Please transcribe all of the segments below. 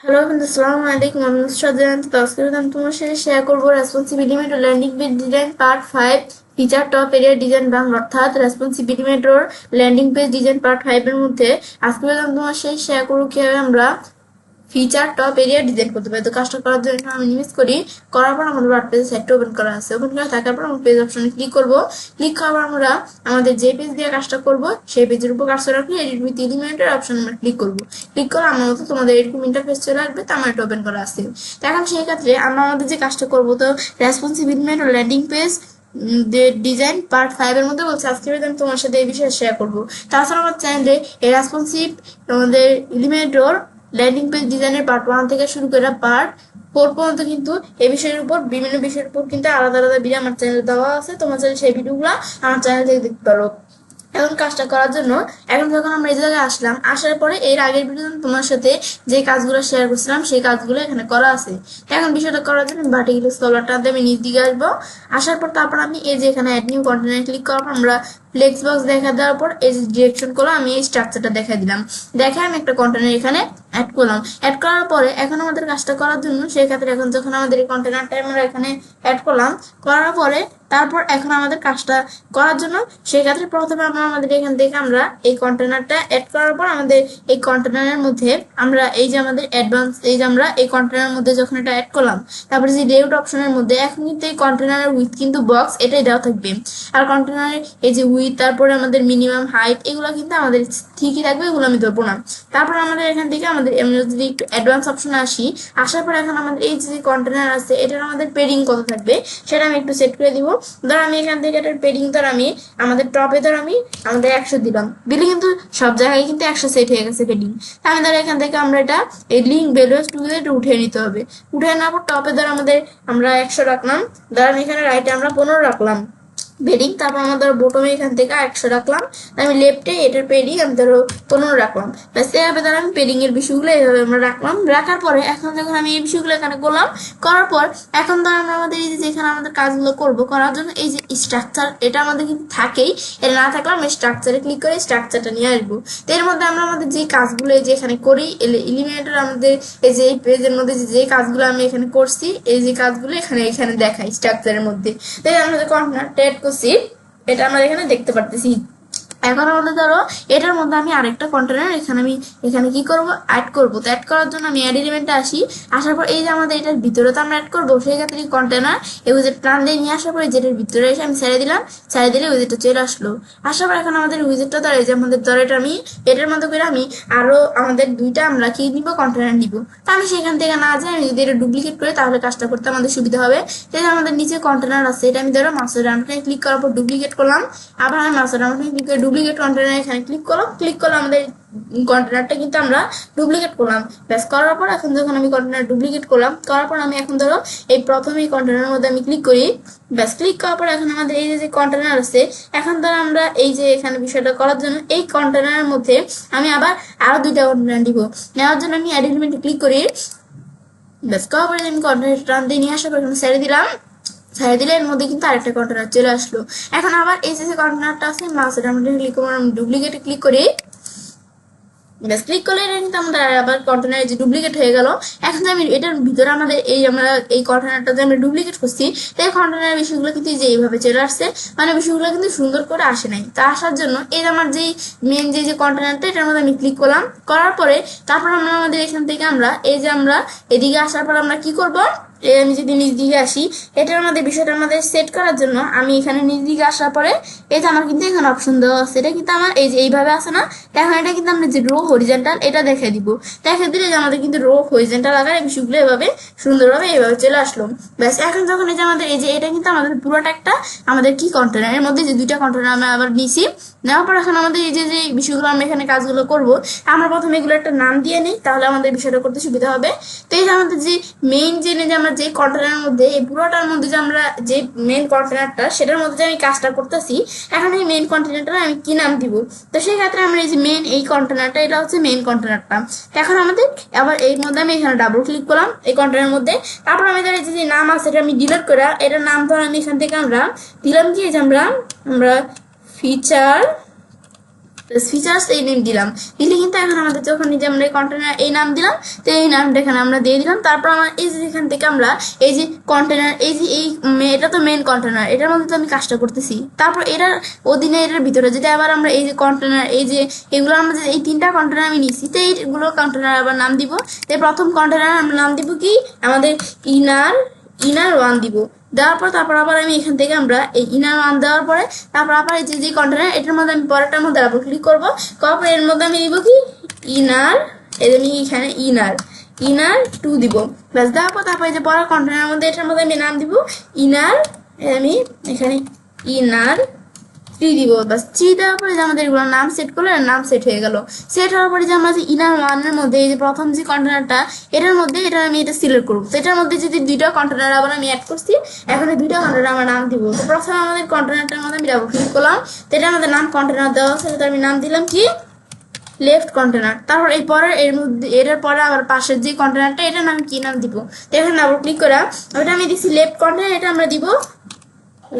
Hello বন্ধু, আসসালামু আলাইকুম। আমি নুসরাত জাহান। তো আজকে আমি তোমার সাথে শেয়ার করবো রেসপন্সিবিলিটি মেটর landing page design part 5 feature top area design Bangla, অর্থাৎ রেসপন্সিবিলিটি মেটর ল্যান্ডিং পেজ ডিজাইন পার্ট 5 এর মধ্যে আজকে আমি তোমার সাথে শেয়ার করবো কিভাবে আমরা ফিচার টপ এরিয়া ডিজাইন করতে পারি। তো কাজটা করার জন্য আমি ইনভেস্ট করি, করার পর আমাদের ওয়ার্ডপ্রেস সাইটটা ওপেন করা আছে। ওপেন করা থাকার পর আমরা পেজ অপশনে ক্লিক করব। ক্লিক করার পর আমরা আমাদের যে পেজ দিয়ে কাজটা করব সেই পেজের উপর কাজটা রাখলে এডিট উইথ এলিমেন্টের অপশন আমরা ক্লিক করব। ক্লিক করে আমার মতো তোমাদের এরকম ইন্টারফেস চলে আসবে। তো আমার এটা ওপেন করা আছে। তো এখন সেই ক্ষেত্রে আমরা আমাদের যে কাজটা করবো, তো রেসপন্সিবিলিটি ও ল্যান্ডিং পেজ ডিজাইন পার্ট 5 এর মধ্যে বলছে আজকে আমি তোমার সাথে এই বিষয়ে শেয়ার করবো। তাছাড়া আমার চ্যানেলে এই রেসপন্সিভ আমাদের এলিমেন্টর ল্যান্ডিং পেজ ডিজাইনের পার্ট 1 থেকে শুরু করে পার্ট 4 পর্যন্ত কিন্তু এই বিষয়ের উপর বিভিন্ন বিষয়ের উপর কিন্তু আলাদা আলাদা ভিডিও আমার চ্যানেলে দেওয়া আছে। তোমার চ্যানেলে সেই ভিডিওগুলো আমার চ্যানেল থেকে দেখতে পারো। এখন কাজটা করার জন্য এখন যখন আমরা এই জায়গায় আসলাম, আসার পরে এর আগের ভিডিওতে তোমার সাথে যে কাজগুলো শেয়ার করছিলাম সেই কাজগুলো এখানে করা আছে। এখন বিষয়টা করার জন্য ভার্টিক্যাল স্ক্রলারটা দিয়ে আমি নিচ দিকে আসবো। আসার পর তারপর আমি এই যে এখানে অ্যাড নিউ কন্টেন্ট ক্লিক করার পর আমরা ফ্লেক্স বক্স দেখা দেওয়ার পর এই যে ডিরেকশন করলাম, আমি এই স্ট্রাকচারটা দেখা দিলাম। দেখে আমি একটা কন্টেনার এখানে অ্যাড করলাম। অ্যাড করার পরে এখন আমাদের কাজটা করার জন্য সেই ক্ষেত্রে এখন যখন আমাদের এই কন্টেনারটা আমরা এখানে অ্যাড করলাম, করার পরে তারপর এখন আমাদের কাজটা করার জন্য সেই ক্ষেত্রে প্রথমে আমরা আমাদের এখান থেকে আমরা এই কন্টেনারটা অ্যাড করার পর আমাদের এই কন্টেনারের মধ্যে আমরা এই যে আমাদের অ্যাডভান্স এই যে আমরা এই কন্টেনারের মধ্যে যখন এটা অ্যাড করলাম, তারপরে যে লেআউট অপশনের মধ্যে এখন কিন্তু এই কন্টেনারের উইথ কিন্তু বক্স এটাই দেওয়া থাকবে। আর কন্টেনারের এই যে উইথ তারপরে আমাদের মিনিমাম হাইট এগুলো কিন্তু আমাদের ঠিকই থাকবে, এগুলো আমি ধরবো না। তারপর আমাদের এখান থেকে আমাদের যদি একটু অ্যাডভান্স অপশনে আসি, আসার পর এখন আমাদের এই যে কন্টেনার আছে এটার আমাদের পেডিং কত থাকবে সেটা আমি একটু সেট করে দিব। ধর আমি এখান থেকে এটার পেডিং ধর আমি আমাদের টপে ধর আমি আমাদের 100 দিলাম, দিলে কিন্তু সব জায়গায় কিন্তু 100 সেট হয়ে গেছে পেডিং। আমি ধর এখান থেকে আমরা এটা এই লিঙ্ক ভ্যালুস টু এটা উঠিয়ে নিতে হবে। উঠে নেওয়ার পর টপে ধর আমাদের আমরা 100 রাখলাম, ধর আমি এখানে রাইটে আমরা 15 রাখলাম পেডিং। তারপর আমরা ধরো বটমে এখান থেকে 100 রাখলাম, আমি লেফটে এটার পেডিং আমি ধরো 15 রাখলাম। ব্যাস এভাবে ধরো আমি পেডিং এর বিষয়গুলো এইভাবে আমরা রাখলাম। রাখার পরে এখন যখন আমি এই বিষয়গুলো এখানে করলাম, করার পর এখন ধর আমরা আমাদের এই যে এখানে আমাদের কাজগুলো করবো, করার জন্য এই যে স্ট্রাকচার এটা আমাদের কিন্তু থাকেই, এটা না থাকলে আমরা স্ট্রাকচারে ক্লিক করে স্ট্রাকচারটা নিয়ে আসবো। তো এর মধ্যে আমরা আমাদের যে কাজগুলো এই যে এখানে করি এলিমেন্টের আমাদের এই যে এই পেজের মধ্যে যে কাজগুলো আমি এখানে করছি এই যে কাজগুলো এখানে এখানে দেখাই স্ট্রাকচারের মধ্যে। তাই আমরা যে কন্টেনারটা অ্যাড করছি এটা আমরা এখানে দেখতে পারতেছি। এখন আমাদের ধরো এটার মধ্যে আমি আরেকটা কন্টেনার এখানে কি করব অ্যাড করব। তো অ্যাড করার জন্য আমি অ্যাড এলিমেন্টে আসি। আসার পর এই যে আমাদের এটার ভিতরে তো আমরা অ্যাড করবো, সেই ক্ষেত্রে কন্টেনার এই উইজেট প্ল্যান দিয়ে নিয়ে আসার পরে যেটার ভিতরে এসে আমি ছেড়ে দিলাম, ছেড়ে দিলে উইজেটটা চলে আসলো। আসার পর এখন আমাদের উইজেটটা ধরে যে আমাদের ধরে এটা আমি এটার মধ্যে করে আমি আরো আমাদের দুইটা আমরা কি নিব কন্টেনার নিব। তো আমি সেখান থেকে না যাই আমি যদি এটা ডুপ্লিকেট করি তাহলে কাজটা করতে আমাদের সুবিধা হবে। তাই আমাদের নিচে কন্টেনার আছে, এটা আমি ধরো মাস্টার ডাউনলোডে ক্লিক করার পর ডুপ্লিকেট করলাম। আবার আমি মাস্টার ডাউনলোডে ক্লিক করে ডুপ্লিকেট কন্টেনার এখানে ক্লিক করলাম। ক্লিক করলে আমাদের কন্টেনারটা কিন্তু আমরা ডুপ্লিকেট করলাম। ব্যাস করার পর এখন যখন আমি কন্টেনার ডুপ্লিকেট করলাম, করার পর আমি এখন ধরো এই প্রথমে এই কন্টেনারের মধ্যে আমি ক্লিক করি। ব্যাস ক্লিক করার পর এখন আমাদের এই যে কন্টেনার আছে, এখন ধরো আমরা এই যে এখানে বিষয়টা করার জন্য এই কন্টেনারের মধ্যে আমি আবার আরো দুইটা কন্টেনার দিব। নেওয়ার জন্য আমি অ্যাড এলিমেন্টে ক্লিক করি। ব্যাস করার পরে আমি কন্টেনার টান দিয়ে নিয়ে আসার পর এখানে ছেড়ে দিলাম। ছেড়ে দিলে এর মধ্যে কিন্তু আরেকটা কন্টেনার চলে আসলো। এখন আবার এই যে কন্টেনারটা আছে মাস্টার ডাউনলোডে ক্লিক করে আমি ডুপ্লিকেটে ক্লিক করি। ব্যাস ক্লিক করলে এটা কিন্তু আমাদের আবার কন্টেনার যে ডুপ্লিকেট হয়ে গেল। এখন আমি এটার ভিতরে আমাদের এই আমরা এই কন্টেনারটা যে আমরা ডুপ্লিকেট করছি তাই কন্টেনারের বিষয়গুলো কিন্তু যে এইভাবে চলে আসছে, মানে বিষয়গুলো কিন্তু সুন্দর করে আসে নাই। তা আসার জন্য এই আমার যেই মেন যে কন্টেনারটা এটার মধ্যে আমি ক্লিক করলাম। করার পরে তারপর আমরা আমাদের এখান থেকে আমরা এই যে আমরা এদিকে আসার পর আমরা কি করব, আমি যদি নিচ দিকে আসি এটার আমাদের বিষয়টা আমাদের সেট করার জন্য আমি এখানে নিচ দিকে আসার পরে এই যে আমার কিন্তু এখানে অপশন দেওয়া আছে, এটা কিন্তু আমার এই যে এইভাবে আছে না, এখন এটা কিন্তু আমরা যে রো হরিজেন্টাল এটা দেখে দিব। দেখে দিলে যে আমাদের কিন্তু রো হরিজেন্টাল আকার এই বিষয়গুলো এভাবে সুন্দরভাবে এইভাবে চলে আসলো। ব্যাস এখন যখন এই যে আমাদের এই যে এটা কিন্তু আমাদের পুরোটা একটা আমাদের কি কন্টেনার এর মধ্যে যে দুইটা কন্টেনার আমরা আবার নিছি। নেওয়ার পর এখন আমাদের এই যে যে বিষয়গুলো আমরা এখানে কাজগুলো করব, আমরা প্রথমে এগুলো একটা নাম দিয়ে নিই তাহলে আমাদের বিষয়টা করতে সুবিধা হবে। তো এই যে আমাদের যে মেইন যে আমরা যে কন্টেনারের মধ্যে এই পুরোটার মধ্যে যে আমরা যে মেইন কন্টেনারটা সেটার মধ্যে যে আমি কাজটা করতেছি, এখন এই মেইন কন্টেনারটা আমি কি নাম দিব। তো সেই ক্ষেত্রে আমরা এই যে মেইন এই কন্টেনারটা এটা হচ্ছে মেইন কন্টেনারটা। এখন আমাদের আবার এর মধ্যে আমি এখানে ডাবল ক্লিক করলাম এই কন্টেনারের মধ্যে। তারপর আমি ধর যে নাম আছে এটা আমি ডিলিট করে এটার নাম ধর আমি এখান থেকে আমরা দিলাম কি যে আমরা ফিচার ফিচার্স এই নেম দিলাম, দিলে কিন্তু এখন আমাদের যখন এই যে আমরা কন্টেনার এই নাম দিলাম, তো এই নামটা এখানে আমরা দিয়ে দিলাম। তারপর আমার এই যে এখান থেকে আমরা এই যে কন্টেনার এই যে এই এটা তো মেন কন্টেনার, এটার মধ্যে তো আমি কাজটা করতেছি। তারপর এটার অধীনে এটার ভিতরে যদি আবার আমরা এই যে কন্টেনার এই যে এগুলো আমরা যে এই 3টা কন্টেনার আমি নিচ্ছি, তো এইগুলো কন্টেনার আবার নাম দিব। তো প্রথম কন্টেনার আমরা নাম দিব কি আমাদের ইনার 1 দিব। দেওয়ার পর তারপর আবার আমি এখান থেকে আমরা এই ইনার 1 দেওয়ার পরে তারপর আবার এই যে কন্টেনার এটার মধ্যে আমি পরেরটার মধ্যে ডাবল ক্লিক করবো, করার পর এর মধ্যে আমি দিব কি ইনার, এই আমি এখানে ইনার 2 দিব। ব্যাস দেওয়ার পর তারপর এই যে পরের কন্টেনারের মধ্যে এটার মধ্যে আমি নাম দিব ইনার, আমি এখানে ইনার 3 দিব। বাস 3 দেওয়ার পরে যে আমাদের এগুলোর নাম সেট করলে নাম সেট হয়ে গেল। সেট হওয়ার পরে যে আমরা যে ইনার 1 এর মধ্যে এই যে প্রথম যে কন্টেনারটা এটার মধ্যে এটা আমি এটা সিলেক্ট করবো। তো এটার মধ্যে যদি 2টা কন্টেনার আবার আমি অ্যাড করছি, এখন এই 2টা কন্টেনার আমার নাম দিব। তো প্রথমে আমাদের কন্টেনারটার মধ্যে আমি ডাবল ক্লিক করলাম, তো এটা আমাদের নাম কন্টেনার দেওয়া আছে, তো আমি নাম দিলাম কি লেফট কন্টেনার। তারপর এই পরে এর মধ্যে এটার পরে আবার পাশের যে কন্টেনারটা এটার নাম কি নাম দিব, তো এখানে ডাবল ক্লিক করা ওটা আমি দিচ্ছি লেফট কন্টেনার, এটা আমরা দিব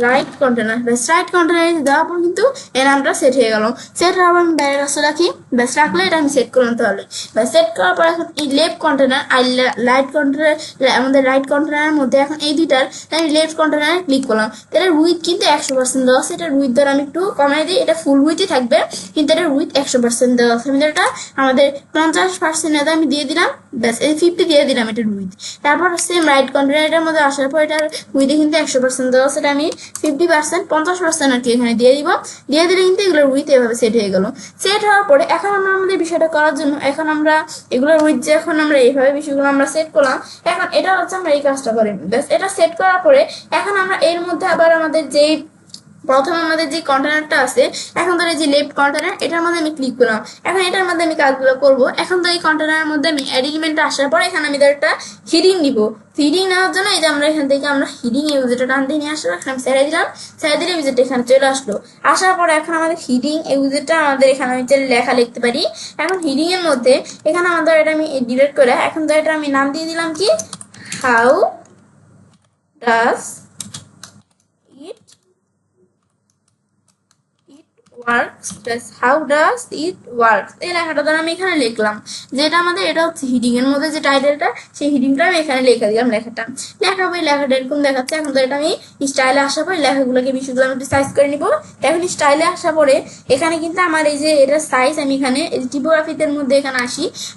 রাইট কন্টেনার। ব্যাস রাইট কন্টেনার দেওয়ার পর কিন্তু এর নামটা সেট হয়ে গেল। সেট হওয়ার পর আমি বাইরে রাস্তা রাখি, ব্যাস রাখলে এটা আমি সেট করলাম। তাহলে ব্যাস সেট করার পর এখন এই লেফট কন্টেনার আর রাইট কন্টেনার, আমাদের রাইট কন্টেনারের মধ্যে এখন এই দুইটার আমি লেফট কন্টেনারে ক্লিক করলাম। তাহলে উইথ কিন্তু 100% দেওয়া আছে, এটার উইথ ধরে আমি একটু কমাই দিই, এটা ফুল উইথই থাকবে কিন্তু এটার উইথ 100% দেওয়া আছে। আমি এটা আমাদের 50% এটা আমি দিয়ে দিলাম, ব্যাস এই 50 দিয়ে দিলাম এটার উইথ। তারপর সেম রাইট কন্টেনারের মধ্যে আসার পর এটার উইথে কিন্তু 100% দেওয়া আছে, এটা আমি 50% 50% আর কি এখানে দিয়ে দিব। দিয়ে দিলে কিন্তু এগুলোর উইথ এভাবে সেট হয়ে গেল। সেট হওয়ার পরে এখন আমরা আমাদের বিষয়টা করার জন্য এখন আমরা এগুলোর উইথ যে এখন আমরা এইভাবে বিষয়গুলো আমরা সেট করলাম, এখন এটা হচ্ছে আমরা এই কাজটা করি। ব্যাস এটা সেট করার পরে এখন আমরা এর মধ্যে আবার আমাদের যেই প্রথম আমাদের যে কন্টেনারটা আছে, এখন ধরে যে লেফট কন্টেনার এটার মধ্যে আমি ক্লিক করলাম, এখন এটার মধ্যে আমি কাজগুলো করব। এখন তো এই কন্টেনারের মধ্যে আমি অ্যাড এলিমেন্টটা আসার পর এখানে আমি একটা হিডিং দিব। হিডিং নেওয়ার জন্য এই যে আমরা এখান থেকে আমরা হিডিং এই উইজেটটা টান দিয়ে নিয়ে আসলো, এখানে আমি ছেড়ে দিলাম, ছেড়ে দিলে উইজেটটা এখানে চলে আসলো। আসার পরে এখন আমাদের হিডিং এই উইজেটটা আমাদের এখানে আমি লেখা লিখতে পারি। এখন হিডিং এর মধ্যে এখানে আমাদের এটা আমি ডিলিট করে এখন তো এটা আমি নাম দিয়ে দিলাম কি how does works, how does it works এই লেখাটা ধর আমি এখানে লিখলাম, যেটা আমাদের এটা হচ্ছে হিডিং এর মধ্যে যে টাইটেলটা, সেই হিডিংটা আমি এখানে লিখে দিলাম। লেখাটা লেখাটা এরকম দেখাচ্ছে। এখন তো এটা আমি স্টাইলে আসার পরে লেখাগুলোকে বিষয়গুলো আমি একটু সাইজ করে নিব। এখন স্টাইলে আসার পরে এখানে কিন্তু আমার এই যে এটা সাইজ আমি এখানে টিপোগ্রাফিতে মধ্যে এখানে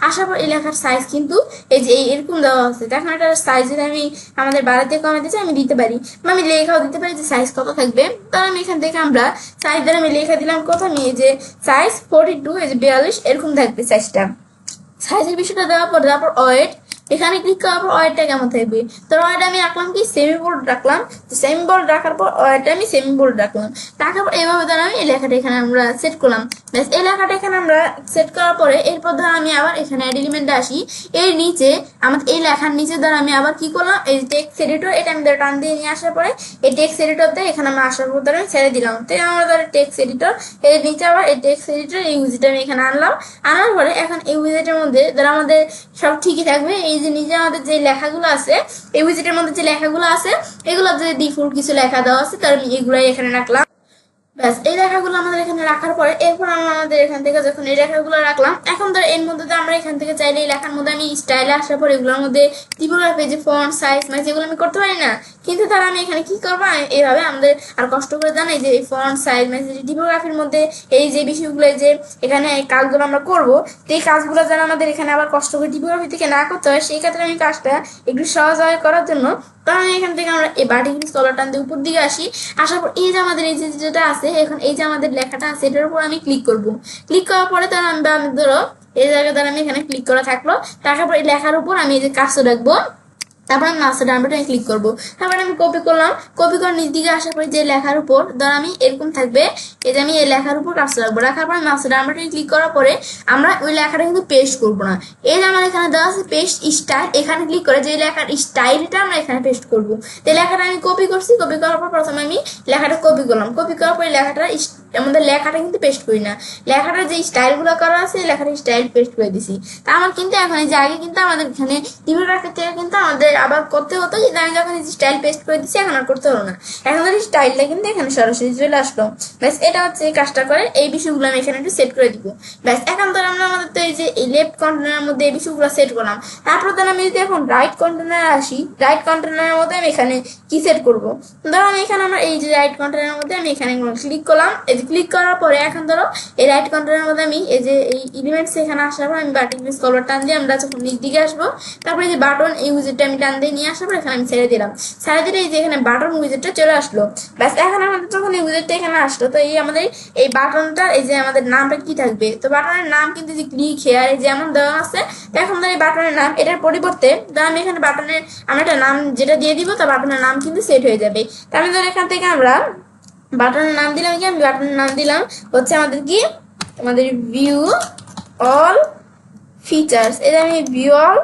আসার পর এই লেখার সাইজ কিন্তু এই যে এরকম দেওয়া আছে। এখন এটার সাইজ যদি আমি আমাদের বাড়াতে কমাতে চাই আমি দিতে পারি, বা আমি লেখাও দিতে পারি যে সাইজ কত থাকবে। তাহলে আমি এখান থেকে আমরা সাইজ দ্বারা আমি লেখা দিলাম কত, আমি এই যে সাইজ 42 এই যে 42 এরকম থাকবে সাইজটা। সাইজের বিষয়টা দেওয়ার পর তারপর ওয়েট এখানে ক্লিক করার পর ওয়েটটা কেমন থাকবে, তো ওয়েট আমি রাখলাম কি সেমি বোল্ড রাখলাম। সেমি বোল্ড রাখার পর ওয়েটটা আমি সেমি বোল্ড রাখলাম। রাখার পর এইভাবে ধর আমি এই লেখাটা এখানে আমরা সেট করলাম। ব্যাস এই লেখাটা এখানে আমরা সেট করার পরে এরপর ধর আমি আবার এখানে অ্যাড এলিমেন্টে আসি। এর নিচে আমাদের এই লেখার নিচে ধর আমি আবার কি করলাম, এই টেক্সট এডিটর এটা আমি ধর টান দিয়ে নিয়ে আসার পরে এই টেক্সট এডিটরতে এখানে আমি আসার পর ধর আমি ছেড়ে দিলাম। তো আমরা ধর টেক্সট এডিটর এর নিচে আবার এই টেক্সট এডিটর এই উইজেটটা আমি এখানে আনলাম। আনার পরে এখন এই উইজেটের মধ্যে ধর আমাদের সব ঠিকই থাকবে। এই যে নিচে আমাদের যে লেখাগুলো আছে এই উইজেটের মধ্যে যে লেখাগুলো আছে এগুলো যে ডিফল্ট কিছু লেখা দেওয়া আছে তার আমি এগুলাই এখানে রাখলাম। ব্যাস এই লেখাগুলো আমাদের এখানে রাখার পরে এরপর আমরা আমাদের এখান থেকে যখন এই লেখাগুলো রাখলাম, এখন ধর এর মধ্যে তো আমরা এখান থেকে চাইলে এই লেখার মধ্যে আমি স্টাইলে আসার পর এগুলোর মধ্যে টিপোগ্রাফি যে ফন্ট সাইজ মানে যেগুলো আমি করতে পারি না, কিন্তু তারা আমি এখানে কি করবো এইভাবে আমাদের আর কষ্ট করে জানাই যে এই ফন্ট সাইজ মানে টিপোগ্রাফির মধ্যে এই যে বিষয়গুলো যে এখানে কাজগুলো আমরা করবো, এই কাজগুলো যেন আমাদের এখানে আবার কষ্ট করে টিপোগ্রাফি থেকে না করতে হয়, সেই ক্ষেত্রে আমি কাজটা একটু সহজভাবে করার জন্য কারণ এখান থেকে আমরা এই ভার্টিক্যাল স্ক্রল টান দিয়ে উপর দিকে আসি। আসার পর এই যে আমাদের এই যেটা আছে এখন এই যে আমাদের লেখাটা আছে এটার উপর আমি ক্লিক করব। ক্লিক করার পরে তাহলে আমি ধরো এই জায়গা দ্বারা আমি এখানে ক্লিক করা থাকলো। তারপর এই লেখার উপর আমি এই যে কাজটা রাখবো, তারপর আমি মাস্টার ডানবাটনে আমি ক্লিক করবো। তারপরে আমি কপি করলাম, কপি করে নিচ দিকে আসার পরে যে লেখার উপর ধর আমি এরকম থাকবে এই যে আমি এই লেখার উপর কাজটা রাখবো। রাখার পর মাস্টার ডানবাটনে ক্লিক করার পরে আমরা ওই লেখাটা কিন্তু পেস্ট করবো না। এই যে আমার এখানে দেওয়া আছে পেস্ট স্টাইল, এখানে ক্লিক করে যে লেখার স্টাইলটা আমরা এখানে পেস্ট করবো। তো লেখাটা আমি কপি করছি, কপি করার পর প্রথমে আমি লেখাটা কপি করলাম, কপি করার পরে লেখাটা আমাদের লেখাটা কিন্তু পেস্ট করি না, লেখাটার যে স্টাইলগুলো করা আছে লেখাটার স্টাইল পেস্ট করে দিছি। তা আমার কিন্তু এখন এই যে আগে কিন্তু আমাদের এখানে টিভিটার থেকে কিন্তু আমাদের আবার করতে হতো, কিন্তু আমি যখন এই স্টাইল পেস্ট করে দিচ্ছি এখন আর করতে হলো না, এখন ধর স্টাইলটা কিন্তু এখানে সরাসরি চলে আসলো। ব্যাস এটা হচ্ছে এই কাজটা করে, এই বিষয়গুলো আমি এখানে একটু সেট করে দিব। ব্যাস এখন ধর আমরা আমাদের তো এই যে এই লেফট কন্টেনারের মধ্যে এই বিষয়গুলো সেট করলাম। তারপর ধর আমি যদি এখন রাইট কন্টেনারে আসি, রাইট কন্টেনারের মধ্যে আমি এখানে কি সেট করবো, ধরো আমি এখানে আমার এই যে রাইট কন্টেনারের মধ্যে আমি এখানে ক্লিক করলাম। এই যে ক্লিক করার পরে এখন ধরো এই রাইট কন্টেনারের মধ্যে আমি এই যে এই এলিমেন্টস এখানে আসার পর আমি বাটন স্ক্রলার টান দিয়ে আমরা যখন নিচ দিকে আসবো, তারপরে যে বাটন এই উইজেটটা আমি টান দিয়ে নিয়ে আসার পর এখানে আমি ছেড়ে দিলাম, ছেড়ে দিলে এই যে এখানে বাটন উইজেটটা চলে আসলো। ব্যাস এখন আমাদের যখন এই উইজেটটা এখানে আসলো, তো এই আমাদের এই বাটনটা এই যে আমাদের নামটা কি থাকবে, তো বাটনের নাম কিন্তু যে ক্লিক হেয়ার এই যেমন দেওয়া আছে, তো এখন ধর এই বাটনের নাম এটার পরিবর্তে আমি এখানে বাটনের আমরা একটা নাম যেটা দিয়ে দিব, তো বাটনের নাম কিন্তু সেট হয়ে যাবে। তার মানে ধর এখান থেকে আমরা বাটনের নাম দিলাম কি, আমি বাটনের নাম দিলাম হচ্ছে আমাদের কি, আমাদের ভিউ অল ফিচার্স, এটা আমি ভিউ অল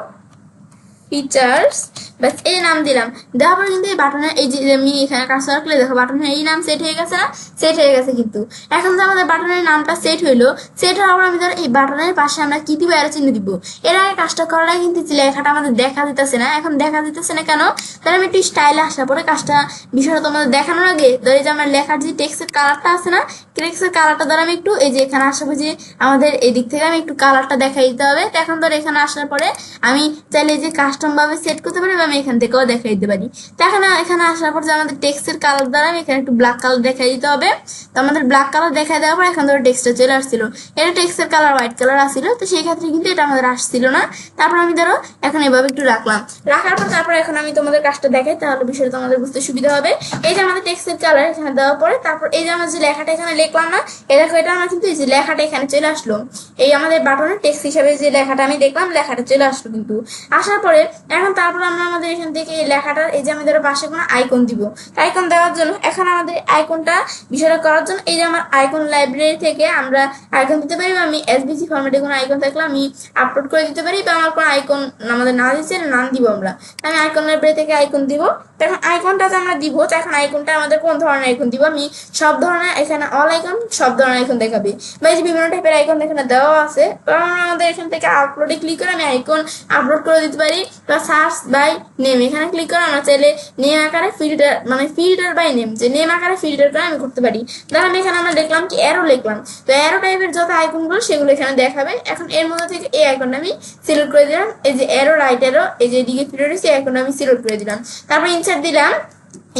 ফিচার্স ব্যাস এই নাম দিলাম। দেওয়ার পর কিন্তু এই বাটনের এই যে আমি এখানে কাজটা রাখলে দেখো বাটনের এই নাম সেট হয়ে গেছে না, সেট হয়ে গেছে। কিন্তু এখন তো আমাদের বাটনের নামটা সেট হইলো, সেট হওয়ার পর আমি ধর এই বাটনের পাশে আমরা কি দিব, এর চিহ্ন দিব। এর আগে কাজটা করার আগে কিন্তু লেখাটা আমাদের দেখা দিতেছে না, এখন দেখা দিতেছে না কেন, তাহলে আমি একটু স্টাইলে আসার পরে কাজটা বিষয়টা তোমাদের দেখানোর আগে ধর এই যে আমার লেখার যে টেক্সটের কালারটা আছে না, টেক্সটের কালারটা ধর আমি একটু এই যে এখানে আসাবো, যে আমাদের এদিক থেকে আমি একটু কালারটা দেখাই দিতে হবে। তো এখন ধর এখানে আসার পরে আমি চাইলে যে কাস্টম ভাবে সেট করতে পারি, আমি এখান থেকেও দেখাই দিতে পারি। তো এখানে আসার পর যে আমাদের টেক্সটের কালার দ্বারা আমি এখানে একটু ব্ল্যাক কালার দেখাই দিতে হবে। তো আমাদের ব্ল্যাক কালার দেখাই দেওয়ার পর এখন ধরো টেক্সটটা চলে আসছিল, এটা টেক্সটের কালার হোয়াইট কালার আসছিল, তো সেই ক্ষেত্রে কিন্তু এটা আমাদের আসছিল না। তারপর আমি ধরো এখন এভাবে একটু রাখলাম, রাখার পর তারপর এখন আমি তোমাদের কাজটা দেখাই, তাহলে বিষয়টা তোমাদের বুঝতে সুবিধা হবে। এই যে আমাদের টেক্সটের কালার এখানে দেওয়ার পরে তারপর এই যে আমরা যে লেখাটা এখানে লিখলাম না, এই দেখো এটা আমার কিন্তু এই যে লেখাটা এখানে চলে আসলো, এই আমাদের বাটনের টেক্সট হিসাবে যে লেখাটা আমি দেখলাম লেখাটা চলে আসলো। কিন্তু আসার পরে এখন তারপর আমরা আমাদের এখান থেকে এই লেখাটার এই যে আমি ধরো পাশে কোনো আইকন দিব, আইকন দেওয়ার জন্য এখন আমাদের আইকনটা বিষয়টা করার জন্য এই যে আমার আইকন লাইব্রেরি থেকে আমরা আইকন দিতে পারি, বা আমি এসবিসি ফরম্যাটে কোনো আইকন থাকলে আমি আপলোড করে দিতে পারি, বা আমার কোনো আইকন আমাদের না দিচ্ছে নাম দিব আমরা, আমি আইকন লাইব্রেরি থেকে আইকন দিব। তখন আইকনটা যে আমরা দিব, তখন আইকনটা আমাদের কোন ধরনের আইকন দিব, আমি সব ধরনের এখানে অল আইকন সব ধরনের আইকন দেখাবে, বা এই যে বিভিন্ন টাইপের আইকন এখানে দেওয়া আছে, আমাদের এখান থেকে আপলোডে ক্লিক করে আমি আইকন আপলোড করে দিতে পারি, বা সার্চ বাই নেম এখানে ক্লিক করে আমরা চাইলে নেম আকারে ফিল্টার মানে ফিল্টার বাই নেম, যে নেম আকারে ফিল্টার করে আমি করতে পারি। ধর আমি এখানে আমরা দেখলাম কি অ্যারো লিখলাম, তো অ্যারো টাইপের যত আইকনগুলো সেগুলো এখানে দেখাবে। এখন এর মধ্যে থেকে এই আইকনটা আমি সিলেক্ট করে দিলাম, এই যে অ্যারো রাইট অ্যারো এই যে দিকে ফিল্টার সেই আইকনটা আমি সিলেক্ট করে দিলাম, তারপর ইনসার্ট দিলাম।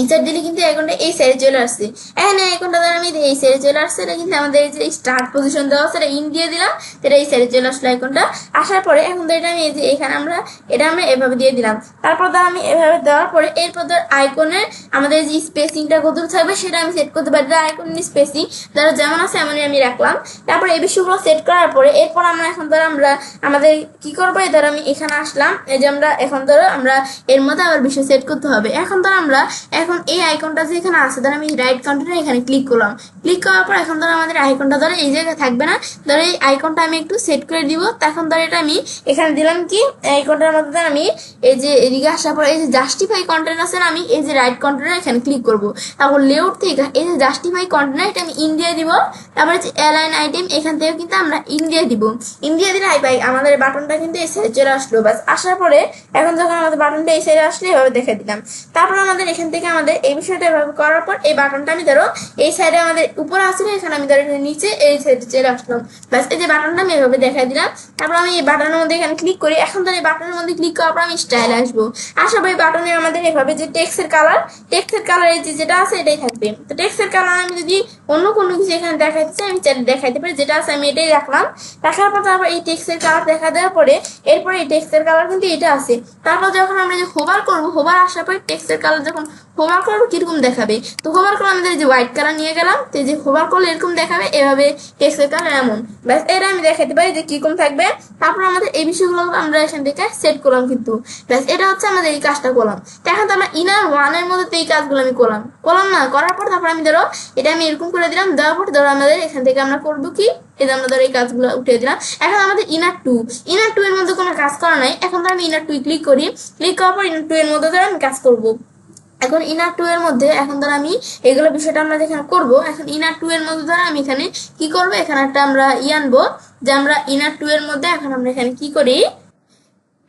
ইনসার্ট দিলে কিন্তু আইকনটা এই সাইডে চলে আসছে, এখানে আইকনটা দ্বারা আমি এই সাইডে চলে আসছে, এটা কিন্তু আমাদের এই যে স্টার্ট পজিশন দেওয়া আছে, এটা ইন দিয়ে দিলাম, এটা এই সাইডে চলে আসলো আইকনটা। আসার পরে এখন তো এটা আমি এই যে এখানে আমরা এটা আমরা এভাবে দিয়ে দিলাম, তারপর ধর আমি এভাবে দেওয়ার পরে এরপর ধর আইকনের আমাদের যে স্পেসিংটা কতটুকু থাকবে সেটা আমি সেট করতে পারি, আইকনের স্পেসিং ধরো যেমন আছে এমনই আমি রাখলাম। তারপর এই বিষয়গুলো সেট করার পরে এরপর আমরা এখন ধর আমরা আমাদের কি করবো, ধর আমি এখানে আসলাম, এই যে আমরা এখন ধরো আমরা এর মধ্যে আবার বিষয় সেট করতে হবে। এখন ধর আমরা এখন এই আইকনটা যে এখানে আছে, ধর আমি রাইট কন্টেনার এখানে ক্লিক করলাম, ক্লিক করার পর এখন ধর আমাদের আইকনটা ধরে এই জায়গায় থাকবে না, ধর এই আইকনটা আমি একটু সেট করে দিব। তখন ধর এটা আমি এখানে দিলাম কি আইকনটার মধ্যে ধর আমি এই যে এদিকে আসার পর এই যে জাস্টিফাই কন্টেন্ট আছে না, আমি এই যে রাইট কন্টেনার এখানে ক্লিক করব, তারপর লেআউট থেকে এই যে জাস্টিফাই কন্টেনার এটা আমি ইন্ডিয়া দিব, তারপরে যে অ্যালাইন আইটেম এখান থেকে কিন্তু আমরা ইন্ডিয়া দিব, ইন্ডিয়া দিলে আমাদের বাটনটা কিন্তু এই সাইডে চলে আসলো। বাস আসার পরে এখন যখন আমাদের বাটনটা এই সাইডে আসলে এভাবে দেখে দিলাম, তারপর আমাদের এখান থেকে আমাদের এই বিষয়টা এভাবে করার পর এই বাটনটা আমি ধরো এই সাইডে আমাদের উপরে আসলে এখানে আমি ধরো নিচে এই সাইডে চলে আসলাম। ব্যাস এই যে বাটনটা আমি এভাবে দেখাই দিলাম, তারপর আমি এই বাটনের মধ্যে এখানে ক্লিক করি। এখন ধর এই বাটনের মধ্যে ক্লিক করার পর আমি স্টাইল আসবো, আসার পর এই বাটনে আমাদের এভাবে যে টেক্সটের কালার এই যে যেটা আছে এটাই থাকবে। তো টেক্সটের কালার আমি যদি অন্য কোনো কিছু এখানে দেখাইতে চাই আমি চাইলে দেখাইতে পারি, যেটা আছে আমি এটাই রাখলাম। রাখার পর তারপর এই টেক্সটের কালার দেখা দেওয়ার পরে এরপরে এই টেক্সটের কালার কিন্তু এটা আছে। তারপর যখন আমরা যে হোভার করবো, হোভার আসার পর টেক্সটের কালার যখন হোভার করবো কিরকম দেখাবে, তো হোভার করে আমাদের যে হোয়াইট কালার নিয়ে গেলাম, তো যে হোভার করলে এরকম দেখাবে, এভাবে টেক্সটের কালার এমন। ব্যাস এটা আমি দেখাতে পারি যে কিরকম থাকবে। তারপর আমাদের এই বিষয়গুলো আমরা এখান থেকে সেট করলাম, কিন্তু ব্যাস এটা হচ্ছে আমাদের এই কাজটা করলাম। তো এখন তো আমরা ইনার ওয়ানের মধ্যে তো এই কাজগুলো আমি করলাম না, করার পর তারপর আমি ধরো এটা আমি এরকম করে দিলাম, দেওয়ার পর ধরো আমাদের এখান থেকে আমরা করবো কি, এই যে আমরা ধরো এই কাজগুলো উঠিয়ে দিলাম। এখন আমাদের ইনার টু এর মধ্যে কোনো কাজ করা নাই। এখন ধরো আমি ইনার টু ক্লিক করি, ক্লিক করার পর ইনার টু এর মধ্যে ধরো আমি কাজ করবো। এখন ইনার টু এর মধ্যে এখন ধর আমি এগুলো বিষয়টা আমরা যেখানে করব, এখন ইনার টু এর মধ্যে ধর আমি এখানে কি করব, এখানে একটা আমরা আনবো যে আমরা ইনার টু এর মধ্যে এখন আমরা এখানে কি করি,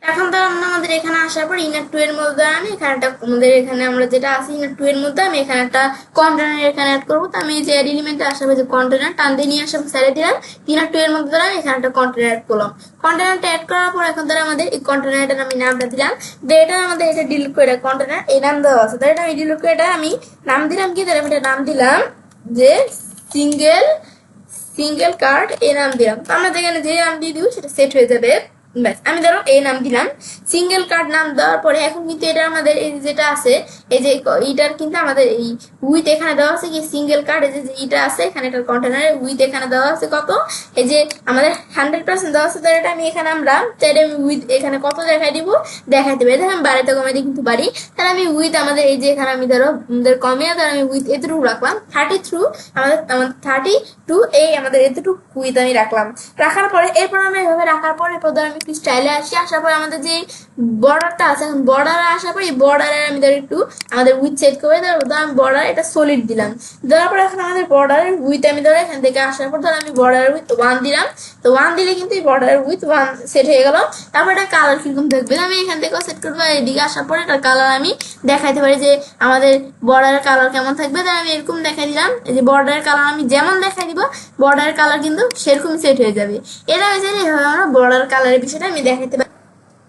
এখন ধর আমরা আমাদের এখানে আসার পর ইনার টু এর মধ্যে আমি এখানে একটা আমাদের এখানে আমরা যেটা আছে ইনার টু এর মধ্যে আমি এখানে একটা কন্টেনার এখানে অ্যাড করবো। তো আমি যে এলিমেন্টে আসাবে যে কন্টেনার টান দিয়ে নিয়ে আসাবো ছেড়ে দিলাম, ইনার টু এর মধ্যে ধর আমি এখানে একটা কন্টেনার অ্যাড করলাম। কন্টেনারটা অ্যাড করার পর এখন ধর আমাদের এই কন্টেনারটার আমি নামটা দিলাম, এটা আমাদের এটা ডিলিট করে কন্টেনার এই নাম দেওয়া আছে, তাই এটা আমি ডিলিট করে এটা আমি নাম দিলাম কি, তাহলে আমি এটা নাম দিলাম যে সিঙ্গেল কার্ড এই নাম দিলাম। তো আমরা যেখানে যে নাম দিয়ে দিব সেটা সেট হয়ে যাবে। ব্যাস আমি ধরো এই নাম দিলাম, সিঙ্গেল কার্ড নাম দেওয়ার পরে এখন কিন্তু এটা আমাদের এই যেটা আছে এই যে এইটার কিন্তু আমাদের এই উইথ এখানে দেওয়া আছে কি সিঙ্গেল কার্ড, এই যে এইটা আছে এখানে এটার কন্টেনারে উইথ এখানে দেওয়া আছে কত, এই যে আমাদের 100% দেওয়া আছে। তাহলে এটা আমি এখানে আমরা চাইলে আমি উইথ এখানে কত দেখাই দিব, দেখাইতে পারি। দেখো আমি বাড়িতে কমে দিই কিন্তু বাড়ি, তাহলে আমি উইথ আমাদের এই যে এখানে আমি ধরো আমাদের কমে তাহলে আমি উইথ এতটুকু রাখলাম 32, আমাদের 32 এই আমাদের এতটুকু উইথ আমি রাখলাম। রাখার পরে এরপর আমি এভাবে রাখার পরে এরপর ধর আমি একটু স্টাইলে আসি, আসার পরে আমাদের যে বর্ডারটা আছে এখন বর্ডারে আসার পর এই বর্ডারে আমি ধর একটু আমাদের উইথ সেট করে ধর আমি বর্ডার এটা সলিড দিলাম, দেওয়ার পর এখন আমাদের বর্ডারের উইথ আমি ধর এখান থেকে আসার পর ধর আমি বর্ডারের উইথ 1 দিলাম। তো 1 দিলে কিন্তু এই বর্ডারের উইথ 1 সেট হয়ে গেল। তারপর এটা কালার কিরকম দেখবে আমি এখান থেকে সেট করবো, এদিকে আসার পরে এটার কালার আমি দেখাইতে পারি যে আমাদের বর্ডারের কালার কেমন থাকবে। তাই আমি এরকম দেখাই দিলাম, এই যে বর্ডারের কালার আমি যেমন দেখাই দিব বর্ডারের কালার কিন্তু সেরকম সেট হয়ে যাবে। এটা হয়েছে এইভাবে আমরা বর্ডার কালারের বিষয়টা আমি দেখাইতে পারি।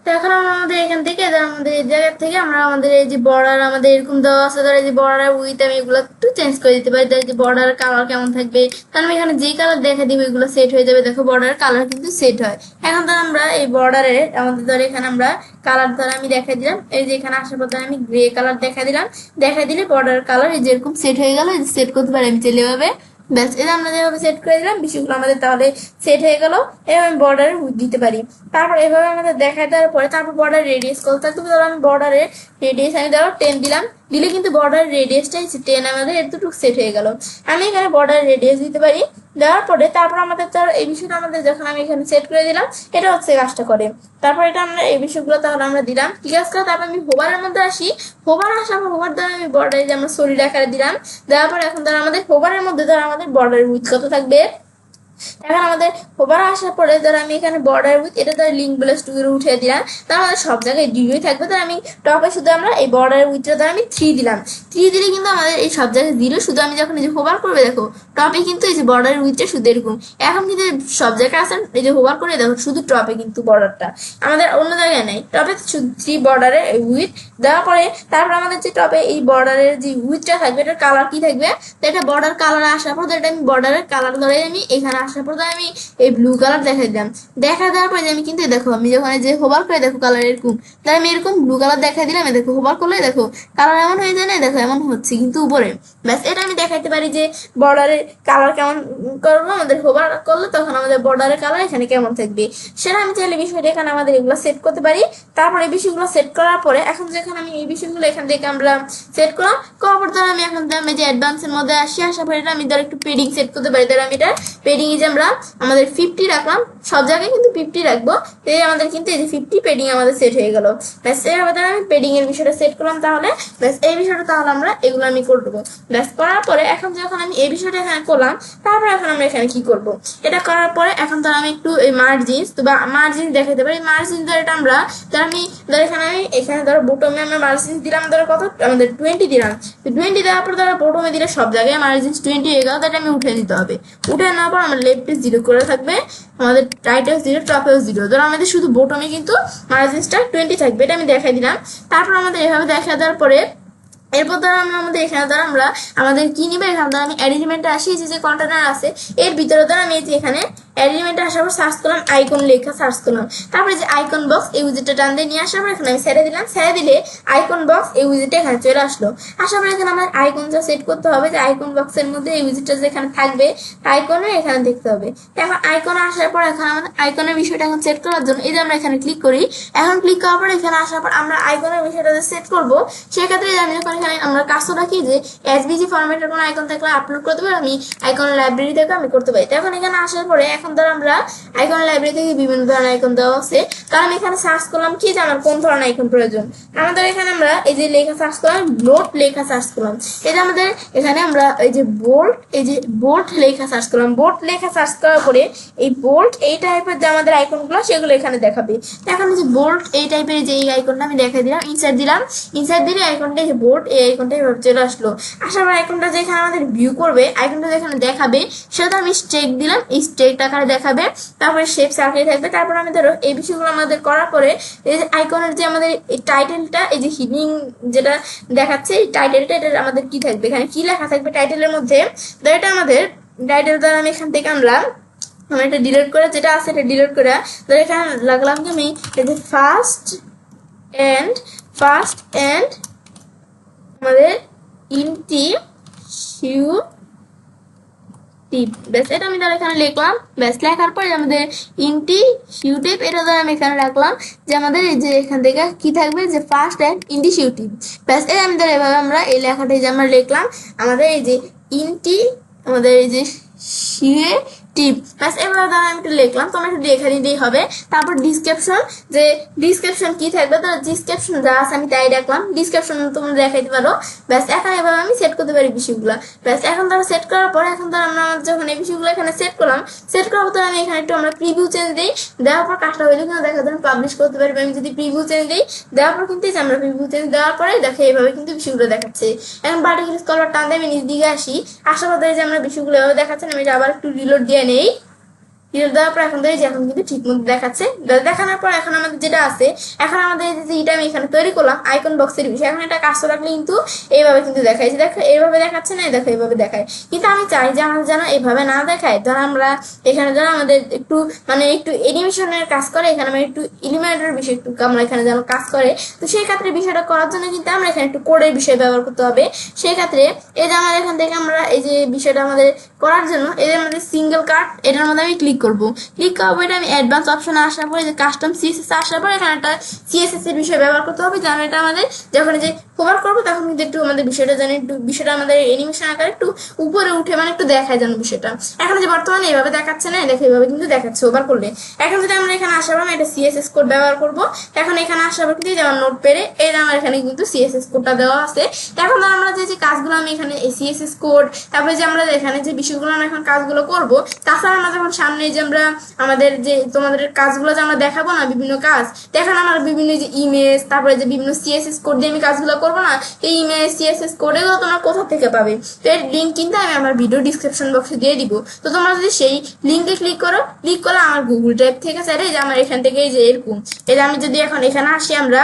তো এখন আমাদের এখান থেকে আমাদের এই জায়গা থেকে আমরা আমাদের এই যে বর্ডার আমাদের এরকম দেওয়া আছে, ধর এই যে বর্ডার উইথ আমি এগুলো একটু চেঞ্জ করে দিতে পারি, যে বর্ডার কালার কেমন থাকবে তাহলে আমি এখানে যে কালার দেখা দিব এগুলো সেট হয়ে যাবে। দেখো বর্ডার কালার কিন্তু সেট হয়। এখন ধর আমরা এই বর্ডারে আমাদের ধর এখানে আমরা কালার ধর আমি দেখা দিলাম, এই যে এখানে আসার পর আমি গ্রে কালার দেখা দিলাম, দেখা দিলে বর্ডার কালার এই যেরকম সেট হয়ে গেল, সেট করতে পারি আমি চাইলে এভাবে। ব্যাস এটা আমরা যেভাবে সেট করে দিলাম বিষয়গুলো আমাদের তাহলে সেট হয়ে গেল। এভাবে আমি বর্ডারে দিতে পারি। তারপর এভাবে আমাদের দেখায় দেওয়ার পরে তারপর বর্ডার রেডিয়াস কত থাকবে, ধরো আমি বর্ডারের রেডিয়াস আমি ধরো 10 দিলাম, দিলে কিন্তু বর্ডার রেডিয়াসটাই 10 আমাদের এতটুকু সেট হয়ে গেল। আমি এখানে বর্ডার রেডিয়াস দিতে পারি, দেওয়ার পরে তারপর আমাদের তার এই বিষয়টা আমাদের যখন আমি এখানে সেট করে দিলাম এটা হচ্ছে কাজটা করে। তারপর এটা আমরা এই বিষয়গুলো তাহলে আমরা দিলাম কি কাজ করে। তারপর আমি হোভারের মধ্যে আসি, হোভার আসার পর হোভার দ্বারা আমি বর্ডারে যে আমরা সলিড আকারে দিলাম, দেওয়ার পর এখন ধর আমাদের হোভারের মধ্যে ধর আমাদের বর্ডারের উইথ কত থাকবে। এখন আমাদের হোভার আসার পরে ধর আমি এখানে বর্ডার উইথ এটা ধর লিঙ্ক ব্লেস 2 এর উঠে দিলাম, তার আমাদের সব জায়গায় জিরোই থাকবে। তার আমি টপে শুধু আমরা এই বর্ডার উইথটা ধর আমি 3 দিলাম, 3 দিলে কিন্তু আমাদের এই সব জায়গায় জিরো, শুধু আমি যখন এই যে হোভার করবে দেখো টপে কিন্তু এই যে বর্ডার উইথটা শুধু এরকম, এখন কিন্তু সব জায়গায় আসেন এই যে হোভার করে দেখো শুধু টপে কিন্তু বর্ডারটা আমাদের অন্য জায়গায় নাই, টপে শুধু 3 বর্ডারে উইথ দেওয়ার পরে তারপর আমাদের যে টপে এই বর্ডারের যে উইথটা থাকবে এটার কালার কি থাকবে, তো এটা বর্ডার কালার আসার পর এটা আমি বর্ডারের কালার ধরে আমি এখানে আসার পর আমি এই ব্লু কালার দেখা দিলাম, দেখা দেওয়ার পরে আমি কিন্তু দেখো আমি যখন যে হোভার করে দেখো কালার এরকম, তাই আমি এরকম ব্লু কালার দেখা দিলাম, দেখো হোভার করলে দেখো কালার এমন হয়ে যায় না, দেখো এমন হচ্ছে কিন্তু উপরে। ব্যাস এটা আমি দেখাইতে পারি যে বর্ডারের কালার কেমন করবো, আমাদের হোভার করলে তখন আমাদের বর্ডারের কালার এখানে কেমন থাকবে সেটা আমি চাইলে বিষয়টা এখানে আমাদের এগুলো সেট করতে পারি। তারপর এই বিষয়গুলো সেট করার পরে এখন যেখানে আমি এই বিষয়গুলো এখান থেকে আমরা সেট করলাম করার পর ধর আমি এখন আমি যে অ্যাডভান্সের মধ্যে আসি, আসার পরে এটা আমি ধর একটু পেডিং সেট করতে পারি। ধর আমি এটা পেডিং যে আমরা আমাদের 50 রাখলাম, সব জায়গায় কিন্তু 50 রাখবো, এই আমাদের কিন্তু এই যে 50 পেডিং আমাদের সেট হয়ে গেল। ব্যাস এইভাবে আমি পেডিং এর বিষয়টা সেট করলাম। তাহলে ব্যাস এই বিষয়টা তাহলে আমরা এগুলো আমি করে দেবো। ব্যাস করার পরে এখন যখন আমি এই বিষয়টা এখানে করলাম তারপরে এখন আমরা এখানে কি করব, এটা করার পরে এখন ধর আমি একটু এই মার্জিনস বা মার্জিন দেখাতে পারি। মার্জিন ধর এটা আমরা ধর আমি ধর এখানে আমি এখানে ধর বোটমে আমরা মার্জিন দিলাম ধর কত আমাদের 20 দিলাম, 20 দেওয়ার পর ধর বোটমে দিলে সব জায়গায় মার্জিন 20 হয়ে গেল, তাহলে আমি উঠে দিতে হবে। উঠে নেওয়ার পর আমার লেফটে 0 করে থাকবে, আমাদের রাইটেও 0 টপেও 0, ধর আমাদের শুধু বোটমে কিন্তু মার্জিনসটা 20 থাকবে, এটা আমি দেখাই দিলাম। তারপর আমাদের এভাবে দেখা দেওয়ার পরে এরপর ধর আমরা আমাদের এখানে ধর আমরা আমাদের কি নিবে, এখানে ধর আমি অ্যারেঞ্জমেন্টে আসি, যে কন্টেনার আছে এর ভিতরে ধর আমি এই যে এখানে অ্যারেঞ্জমেন্টে আসার পর সার্চ করলাম আইকন লেখা সার্চ করলাম, তারপরে যে আইকন বক্স এই উইজেটটা টান দিয়ে নিয়ে আসার পর এখানে আমি ছেড়ে দিলাম, ছেড়ে দিলে আইকন বক্স এই উইজেটটা এখানে চলে আসলো। আসার পর এখানে আমার আইকনটা সেট করতে হবে, যে আইকন বক্সের মধ্যে এই উইজেটটা যেখানে থাকবে আইকনে এখানে দেখতে হবে। এখন আইকনে আসার পর এখন আমাদের আইকনের বিষয়টা এখন সেট করার জন্য এই যে আমরা এখানে ক্লিক করি, এখন ক্লিক করার পর এখানে আসার পর আমরা আইকনের বিষয়টা সেট করবো। সেক্ষেত্রে আমি যখন এখানে আমরা কাজ রাখি যে এসভিজি ফরম্যাটের কোনো আইকন থাকলে আপলোড করতে পারি, আমি আইকনের লাইব্রেরি থেকে আমি করতে পারি। তখন এখানে আসার পরে এখন এখন ধর আমরা আইকন লাইব্রেরি থেকে বিভিন্ন ধরনের আইকন দেওয়া আছে, কারণ এখানে সার্চ করলাম কি যে আমার কোন ধরনের আইকন প্রয়োজন। আমাদের এখানে আমরা এই যে লেখা সার্চ করলাম, বোল্ড লেখা সার্চ করলাম। এই যে আমাদের এখানে আমরা এই যে বোল্ড লেখা সার্চ করলাম। বোল্ড লেখা সার্চ করার পরে এই বোল্ড এই টাইপের যে আমাদের আইকনগুলো সেগুলো এখানে দেখাবে। এখন যে বোল্ড এই টাইপের যে এই আইকনটা আমি দেখাই দিলাম, ইনসার্ট দিলাম, ইনসার্ট দিলে আইকনটা যে বোল্ড এই আইকনটা এভাবে চলে আসলো। আসার পর আইকনটা যেখানে আমাদের ভিউ করবে, আইকনটা যেখানে দেখাবে সেটা আমি স্টেক দিলাম, এই স্টেক আকারে দেখাবে, তারপরে শেপ সার্কেল থাকবে। তারপর আমি ধরো এই বিষয়গুলো আমাদের করার পরে এই যে আইকনের যে আমাদের এই টাইটেলটা, এই যে হিডিং যেটা দেখাচ্ছে এই টাইটেলটা, এটা আমাদের কি থাকবে, এখানে কি লেখা থাকবে টাইটেলের মধ্যে। তো এটা আমাদের টাইটেল দ্বারা আমি এখান থেকে আমরা এটা ডিলিট করে, যেটা আছে এটা ডিলিট করে ধর এখানে লাগলাম কি আমি এই যে ফার্স্ট এন্ড আমাদের ইনটিটিভ, ব্যাস এটা আমি ধর এখানে লিখলাম। ব্যাস লেখার পরে আমাদের ইনটিটিভ এটা ধর আমি এখানে রাখলাম যে আমাদের এই যে এখান থেকে কি থাকবে যে ফার্স্ট এন্ড ইনটিটিভ। ব্যাস এটা আমি ধর এভাবে আমরা এই লেখাটা যে আমরা লিখলাম আমাদের এই যে আমাদের এই যে টিপ, ব্যাস এবার ধর আমি একটু লিখলাম, তোমরা একটু লিখে নিতেই হবে। তারপর ডিসক্রিপশন কি থাকবে, তো ডিসক্রিপশন যা আছে আমি তাই রাখলাম, ডিসক্রিপশন তোমরা দেখাইতে পারো। ব্যাস এখন এভাবে আমি সেট করতে পারি বিষয়গুলো। ব্যাস এখন ধরো সেট করার পরে এখন ধর আমরা যখন এই বিষয়গুলো এখানে সেট করলাম, সেট করার পর আমি এখানে একটু আমরা প্রিভিউ চেঞ্জ দিই, দেওয়ার পর কাজটা হইলে কিন্তু দেখা যায় পাবলিশ করতে পারবো। আমি যদি প্রিভিউ চেঞ্জ দিই, দেওয়ার পর কিন্তু আমরা প্রিভিউ চেঞ্জ দেওয়ার পরে দেখে এইভাবে কিন্তু বিষয়গুলো দেখাচ্ছে। এখন বাটিগুলো কলার টান দিয়ে আমি নিচ দিকে আসি, আসার পর যে আমরা বিষয়গুলো এভাবে দেখাচ্ছেন, আমি আবার একটু রিলোড দিয়ে নেই। দেওয়ার পর এখন দেখি যে এখন কিন্তু ঠিক মতো দেখাচ্ছে। দেখানোর পর এখন আমাদের যেটা আছে, এখন আমাদের যে এটা আমি এখানে তৈরি করলাম আইকন বক্সের বিষয়, এখন এটা কাজ রাখলে কিন্তু এইভাবে কিন্তু দেখাইছে। দেখো এইভাবে দেখাচ্ছে না, দেখো এইভাবে দেখায়। কিন্তু আমি চাই যে আমাদের যেন এইভাবে না দেখায়, ধর আমরা এখানে যেন আমাদের একটু একটু অ্যানিমেশনের কাজ করে, এখানে আমরা একটু ইলিমিনেটরের বিষয় একটু আমরা এখানে যেন কাজ করে। তো সেই ক্ষেত্রে বিষয়টা করার জন্য কিন্তু আমরা এখানে একটু কোডের বিষয় ব্যবহার করতে হবে। সেই ক্ষেত্রে এই যে আমাদের এখান থেকে আমরা এই যে বিষয়টা আমাদের করার জন্য এই যে আমাদের সিঙ্গেল কাট, এটার মধ্যে আমি ক্লিক করবো। এটা আমি অ্যাডভান্স অপশনে আসার পরে যে কাস্টম সিএসএস আসার পরে এখানে একটা সিএসএস এর বিষয় ব্যবহার করতে হবে, যেন এটা আমাদের যখন যে হোভার করবো তখন কিন্তু একটু আমাদের বিষয়টা যেন একটু বিষয়টা আমাদের অ্যানিমেশন আকারে একটু উপরে উঠে একটু দেখায় যেন বিষয়টা। এখন যে বর্তমানে এইভাবে দেখাচ্ছে না, দেখো এইভাবে কিন্তু দেখাচ্ছে হোভার করলে। এখন যদি আমরা এখানে আসার পর এটা সিএসএস কোড ব্যবহার করবো, এখন এখানে আসার পর কিন্তু যেমন নোট পেরে এই যে আমার এখানে কিন্তু সিএসএস কোডটা দেওয়া আছে। এখন আমরা যে কাজগুলো আমি এখানে এই সিএসএস কোড, তারপরে যে আমরা এখানে যে বিষয়গুলো আমরা এখন কাজগুলো করবো, তাছাড়া আমরা যখন সামনে যে আমরা আমাদের যে তোমাদের কাজগুলো যে আমরা দেখাবো না, বিভিন্ন কাজ দেখানো আমার বিভিন্ন যে ইমেজ, তারপরে যে বিভিন্ন সিএসএস কোড দিয়ে আমি কাজগুলো করবো না, এই ইমেজ সিএসএস কোড এগুলো তোমরা কোথা থেকে পাবে, তো এর লিঙ্ক কিন্তু আমি আমার ভিডিও ডিসক্রিপশন বক্সে দিয়ে দিব। তো তোমরা যদি সেই লিঙ্কে ক্লিক করো, ক্লিক করলে আমার গুগল ড্রাইভ থেকে চাইলে যে আমার এখান থেকে এই যে এরকম এই যে আমি যদি এখন এখানে আসি আমরা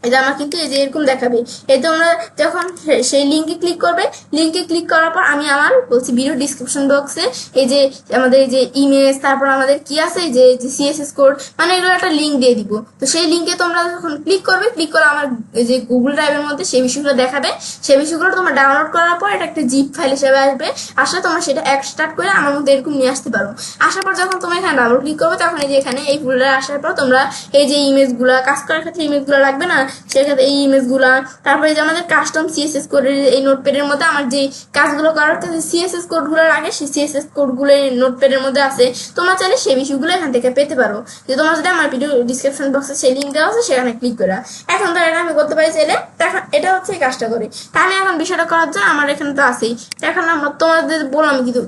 এটা আমার কিন্তু এই যে এরকম দেখাবে। এই তোমরা যখন সেই লিঙ্কে ক্লিক করবে, লিঙ্কে ক্লিক করার পর আমি আমার বলছি ভিডিও ডিসক্রিপশন বক্সে এই যে আমাদের এই যে ইমেজ, তারপর আমাদের কি আছে যে সিএসএস কোড এগুলো একটা লিঙ্ক দিয়ে দিব। তো সেই লিঙ্কে তোমরা যখন ক্লিক করবে, ক্লিক করে আমার যে গুগল ড্রাইভের মধ্যে সেই বিষয়গুলো দেখাবে। সেই বিষয়গুলো তোমরা ডাউনলোড করার পর এটা একটা জিপ ফাইল হিসেবে আসবে, আসলে তোমরা সেটা এক্সট্রাক্ট করে আমার মধ্যে এরকম নিয়ে আসতে পারো। আসার পর যখন তোমরা এখানে ডাউনলোড ক্লিক করবে, তখন এই যে এখানে এই ফোল্ডারে আসার পর তোমরা এই যে ইমেজগুলো কাজ করার ক্ষেত্রে ইমেজগুলো লাগবে না, সেক্ষেত্রে এই ইমেজগুলা, তারপরে যে আমাদের কাস্টম সিএসএস কোডের এই নোটপ্যাডের মধ্যে আমার যে কাজগুলো করার কাছে সিএসএস কোডগুলো লাগে, সেই সিএসএস কোডগুলো এই নোটপ্যাডের মধ্যে আছে। তোমরা চাইলে সেই বিষয়গুলো এখান থেকে পেতে পারো, যে তোমরা যদি আমার ভিডিও ডিসক্রিপশন বক্সে সেই লিঙ্ক দেওয়া আছে সেখানে ক্লিক করা। এখন তো এটা আমি করতে পারি চাইলে, এখন এটা হচ্ছে এই কাজটা করি। তাহলে এখন বিষয়টা করার জন্য আমার এখানে তো আছেই, এখন আমরা তোমাদের বললাম কিন্তু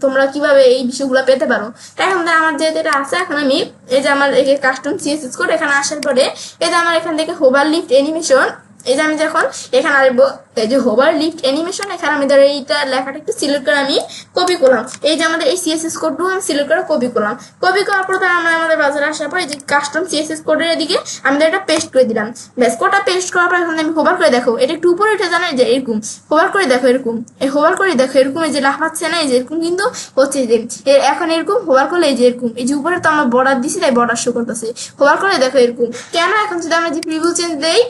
তোমরা কিভাবে এই বিষয়গুলো পেতে পারো। এখন আমার যেহেতু এটা আছে, এখন আমি এই যে আমার এই কাস্টম সিএসএস কোড এখানে আসার পরে এই যে আমার এখান থেকে হোভার লিফট অ্যানিমেশন, এই যে আমি যখন এখানে আসবো এই যে হোভার লিফট অ্যানিমেশন, এখানে আমি ধরো এইটা লেখাটা একটু সিলেক্ট করে আমি কপি করলাম। এই যে আমাদের এই সিএসএস কোডগুলো আমি সিলেক্ট করে কপি করলাম। কপি করার পর আমরা আমাদের বাজারে আসার পর এই যে কাস্টম সিএসএস কোডের এদিকে আমি এটা পেস্ট করে দিলাম। ব্যাস কোডটা পেস্ট করার পর এখন আমি হোভার করে দেখো, এটা একটু উপরে উঠে জানো যে এরকম হোভার করে দেখো, এরকম এই হোভার করে দেখো এরকম এই যে লাফাচ্ছে না, এই যে এরকম কিন্তু হচ্ছে যে এখন এরকম হোভার করলে এই যে এরকম এই যে উপরে তো আমরা বর্ডার দিছি, তাই বর্ডার শো করতেছে। হোভার করে দেখো এরকম কেন। এখন যদি আমরা যে প্রিভিউ চেঞ্জ দেই,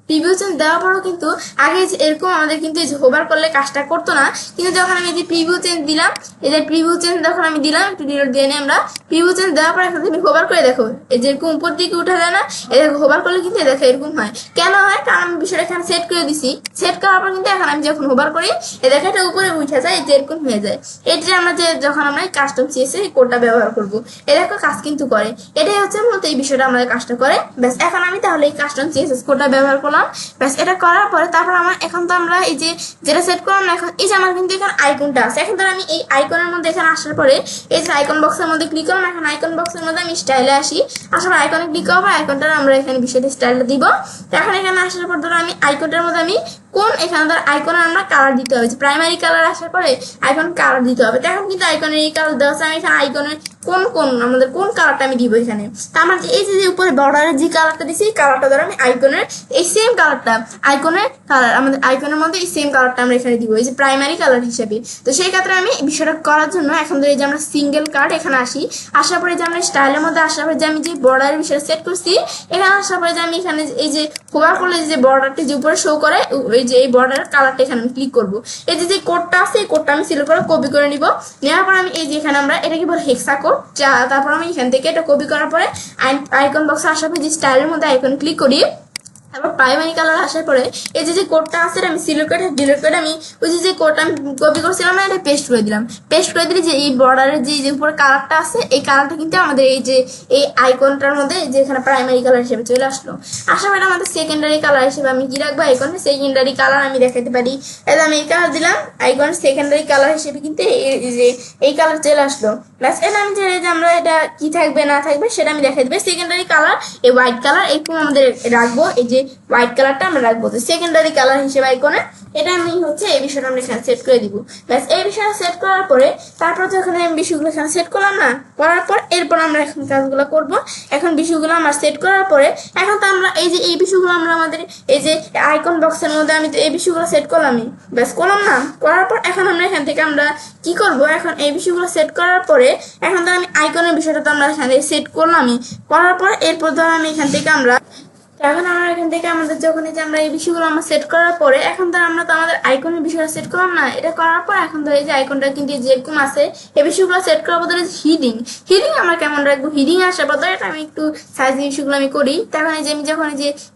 প্রিভিউ চেঞ্জ দেওয়ার পরও কিন্তু আগে এরকম আমাদের কিন্তু এই যে হোভার করলে কাজটা করতো না, কিন্তু যখন আমি এই যে প্রিভিউ চেঞ্জ দিলাম, এই যে প্রিভিউ চেঞ্জ যখন আমি দিলাম, একটু ডিলিট দিয়ে নিই আমরা, প্রিভিউ চেঞ্জ দেওয়ার পর এখন তুমি হোভার করে দেখো, এই যে এরকম উপর দিকে উঠা যায় না, এই দেখো হোভার করলে কিন্তু দেখো এরকম হয়। কেন হয়? কারণ আমি বিষয়টা এখানে সেট করে দিছি, সেট করার পর কিন্তু এখন আমি যখন হোভার করি এই দেখো এটা উপরে উঠে যায়, এই যে এরকম হয়ে যায়। এটা আমরা যে যখন আমরা কাস্টম সিএসএস এই কোডটা ব্যবহার করব, এই দেখো কাজ কিন্তু করে। এটাই হচ্ছে মূলত এই বিষয়টা আমাদের কাজটা করে। ব্যাস এখন আমি তাহলে এই কাস্টম সিএসএস কোডটা ব্যবহার করলাম। ব্যাস এটা করার পরে তারপর আমার এখন তো আমরা এই যে যেটা সেট করলাম না, এখন এই যে আমার কিন্তু এখানে আইকনটা আছে, এখন ধর আমি এই আইকনের মধ্যে এখানে আসার পরে এই যে আইকন বক্সের মধ্যে ক্লিক করলাম, এখন আইকন বক্সের মধ্যে আমি স্টাইলে আসি, আসার পর আইকনে ক্লিক করবো, আইকনটা আমরা এখানে বিষয়টা স্টাইলটা দিব। তো এখন এখানে আসার পর ধরো আমি আইকনটার মধ্যে আমি কোন এখানে ধর আইকনে আমরা কালার দিতে হবে, যে প্রাইমারি কালার আসার পরে আইকন কালার দিতে হবে। তো এখন কিন্তু আইকনের এই কালার দেওয়া আছে, আমি এখানে আইকনের কোন কোন আমাদের কোন কালারটা আমি দিব এখানে, তা আমার এই যে উপরে বর্ডারের যে কালারটা দিছি এই কালারটা ধরো আমি আইকনের এই সেম কালারটা আইকনের কালার আমাদের আইকনের মধ্যে এই সেম কালারটা আমরা এখানে দিব, এই যে প্রাইমারি কালার হিসেবে। তো সেই ক্ষেত্রে আমি বিষয়টা করার জন্য এখন ধরে এই যে আমরা সিঙ্গেল কার্ড এখানে আসি, আসার পরে যে আমরা স্টাইলের মধ্যে আসার পরে যে আমি যে বর্ডারের বিষয়টা সেট করছি, এখানে আসার পরে যে আমি এখানে এই যে হোভার করলে যে বর্ডারটি যে উপরে শো করে এই যে এই বর্ডারের কালারটা এখানে আমি ক্লিক করবো, এই যে যে কোডটা আছে এই কোডটা আমি সিলেক্ট করে কপি করে নিব। নেওয়ার পর আমি এই যে এখানে আমরা এটাকে বলে হেক্সা কোড, তারপর আমি এখান থেকে এটা কপি করার পরে আইকন বক্সে আসার পরে যে স্টাইলের মধ্যে আইকন ক্লিক করি, তারপর প্রাইমারি কালার আসার পরে এই যে কোডটা আছে আমি সিলেক্ট করে ডিলিট করে আমি ওই যে কোডটা আমি কপি করছিলাম না এটা পেস্ট করে দিলাম। পেস্ট করে দিলে যে এই বর্ডারের যে উপরে কালারটা আছে এই কালারটা কিন্তু আমাদের এই যে এই আইকনটার মধ্যে যে এখানে প্রাইমারি কালার হিসেবে চলে আসলো। আসার পরে আমাদের সেকেন্ডারি কালার হিসেবে আমি কি রাখবো, আইকনের সেকেন্ডারি কালার আমি দেখাতে পারি, এটা আমি এই কালার দিলাম, আইকন সেকেন্ডারি কালার হিসেবে কিন্তু এই যে এই কালার চলে আসলো। প্লাস এটা আমি যে আমরা এটা কি থাকবে না থাকবে সেটা আমি দেখাই দেবো। সেকেন্ডারি কালার এই হোয়াইট কালার এরকম আমাদের রাখবো, এই যে হোয়াইট কালারটা আমরা রাখবো সেকেন্ডারি কালার হিসেবে আইকনে, এটা আমি হচ্ছে এই বিষয়টা আমরা এখানে সেট করে দিব। ব্যাস এই বিষয়টা সেট করার পরে তারপর তো এখানে আমি বিষয়গুলো এখানে সেট করলাম না, করার পর এরপর আমরা এখন কাজগুলো করব। এখন বিষয়গুলো আমার সেট করার পরে এখন তো আমরা এই যে এই বিষয়গুলো আমরা আমাদের এই যে আইকন বক্সের মধ্যে আমি তো এই বিষয়গুলো সেট করলামই, ব্যাস করলাম না, করার পর এখন আমরা এখান থেকে আমরা কি করব, এখন এই বিষয়গুলো সেট করার পরে এখন তো আমি আইকনের বিষয়টা তো আমরা এখান থেকে সেট করলামই, করার পর এরপর ধর আমি এখান থেকে আমরা এখন আমরা এখান থেকে আমাদের যখন এই যে আমরা এই বিষয়গুলো আমরা সেট করার পরে এখন ধর আমরা তো আমাদের আইকনের বিষয়টা সেট করলাম না, এটা করার পর এখন ধর এই যে আইকনটা কিন্তু যেরকম আছে এই বিষয়গুলো সেট করার বদলে হিডিং আমরা কেমন রাখবো, হিডিং আসার বদলে এটা আমি একটু সাইজ বিষয়গুলো আমি করি। তখন এই যে আমি যখন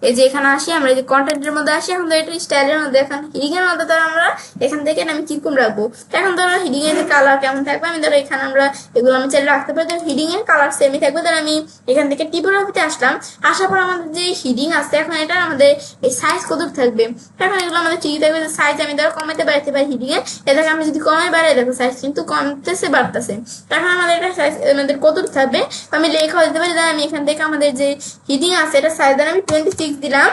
এই যে এখানে আসি আমরা এই যে কন্টেন্টের মধ্যে আসি, এখন ধর এটা স্টাইলের মধ্যে এখন হিডিং এর মধ্যে ধর আমরা এখান থেকে আমি কিরকম রাখবো, এখন ধরো হিডিং এর যে কালার কেমন থাকবে আমি ধরো এখানে আমরা এগুলো আমি চাইলে রাখতে পারি, হিডিং এর কালার সেমই থাকবে। ধর আমি এখান থেকে টিপোগ্রাফিতে আসলাম, আসার পর আমাদের যে হিডিং আছে এখন এটা আমাদের এই সাইজ কত থাকবে, এখন এগুলো আমাদের ঠিকই থাকবে। সাইজ আমি ধরো কমাইতে বাড়াতে পারি হিডিং এ, এটাকে আমি যদি কমাই বাড়াই দেখো সাইজ কিন্তু কমতেছে বাড়তেছে, এখন আমাদের এটা সাইজ আমাদের কত থাকবে আমি লেখা দিতে পারি। আমি এখান থেকে আমাদের যে হিডিং আছে এটা সাইজ ধর আমি 26 দিলাম,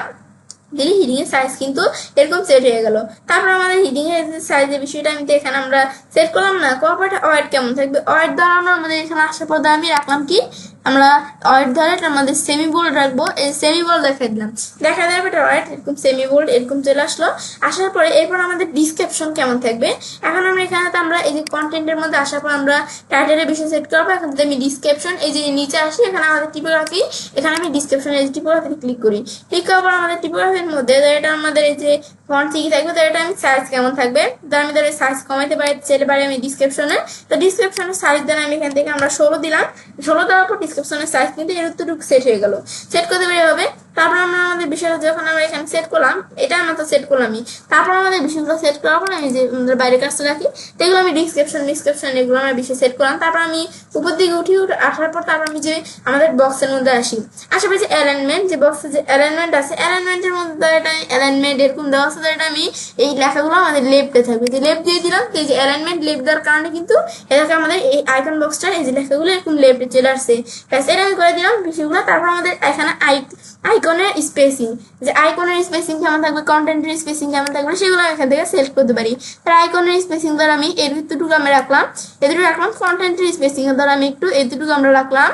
দিলে হিডিং এর সাইজ কিন্তু এরকম সেট হয়ে গেল। তারপর আমাদের হিডিং এর সাইজের বিষয়টা আমি এখানে আমরা সেট করলাম না, করার পর ওয়েট কেমন থাকবে, ওয়েট দ্বারা আমরা আমাদের এখানে আসার পর আমি রাখলাম কি আমরা ওয়েট ধরে আমাদের সেমি বোল্ড রাখবো, এই সেমি বোল্ড দেখাই দিলাম, দেখা যাবে এটা ওয়েট এরকম সেমি বোল্ড এরকম চলে আসলো। আসার পরে এরপর আমাদের ডিসক্রিপশন কেমন থাকবে, এখন আমরা এখানে আমরা এই যে কন্টেন্টের মধ্যে আসার পর আমরা টাইটেলের বিষয় সেট করবো, এখন যদি আমি ডিসক্রিপশন এই যে নিচে আসি এখানে আমাদের টিপোগ্রাফি, এখানে আমি ডিসক্রিপশন এই টিপোগ্রাফি ক্লিক করি, ক্লিক করার পর আমাদের টিপোগ্রাফির মধ্যে এটা আমাদের এই যে ফন্ট ঠিকই থাকবে, তো এটা আমি সাইজ কেমন থাকবে, ধর আমি ধরে সাইজ কমাইতে পারি চেলে পারি আমি ডিসক্রিপশনে, তো ডিসক্রিপশনের সাইজ দেন আমি এখান থেকে আমরা 16 দিলাম, 16 দেওয়ার পর ডিসক্রিপশনের সাইজ কিন্তু এতটুকু সেট হয়ে গেল, সেট করতে পারি হবে। তারপর আমরা আমাদের বিষয়টা যখন আমরা এখানে সেট করলাম এটা আমরা তো সেট করলামই, তারপর আমাদের বিষয়গুলো সেট করার পর আমি যে বাইরে কাজটা রাখি এগুলো আমি ডিসক্রিপশন এগুলো আমরা বিষয় সেট করলাম। তারপর আমি উপর দিকে আসার পর তারপর আমি যে আমাদের বক্সের মধ্যে আসি, আশেপাশে যে অ্যালাইনমেন্ট যে বক্সের যে অ্যালাইনমেন্ট আছে অ্যালাইনমেন্টের মধ্যে এটা অ্যালাইনমেন্ট এরকম দেওয়া আছে, এটা আমি এই লেখাগুলো আমাদের লেফটে থাকবে, যে লেফট দিয়ে দিলাম, এই যে অ্যালাইনমেন্ট লেফট দেওয়ার কারণে কিন্তু এটাকে আমাদের এই আইকন বক্সটা এই যে লেখাগুলো এরকম লেফটে চলে আসছে, এটা আমি করে দিলাম বিষয়গুলো। তারপর আমাদের এখানে আইকনের স্পেসিং, যে আইকনের স্পেসিং কেমন থাকবে, কন্টেন্টের স্পেসিং কেমন থাকবে সেগুলো এখান থেকে সিলেক্ট করতে পারি। তার আইকনের স্পেসিং ধর আমি এতটুকু আমি রাখলাম, কন্টেন্টের স্পেসিং ধর আমি একটু এতটুকু আমরা রাখলাম,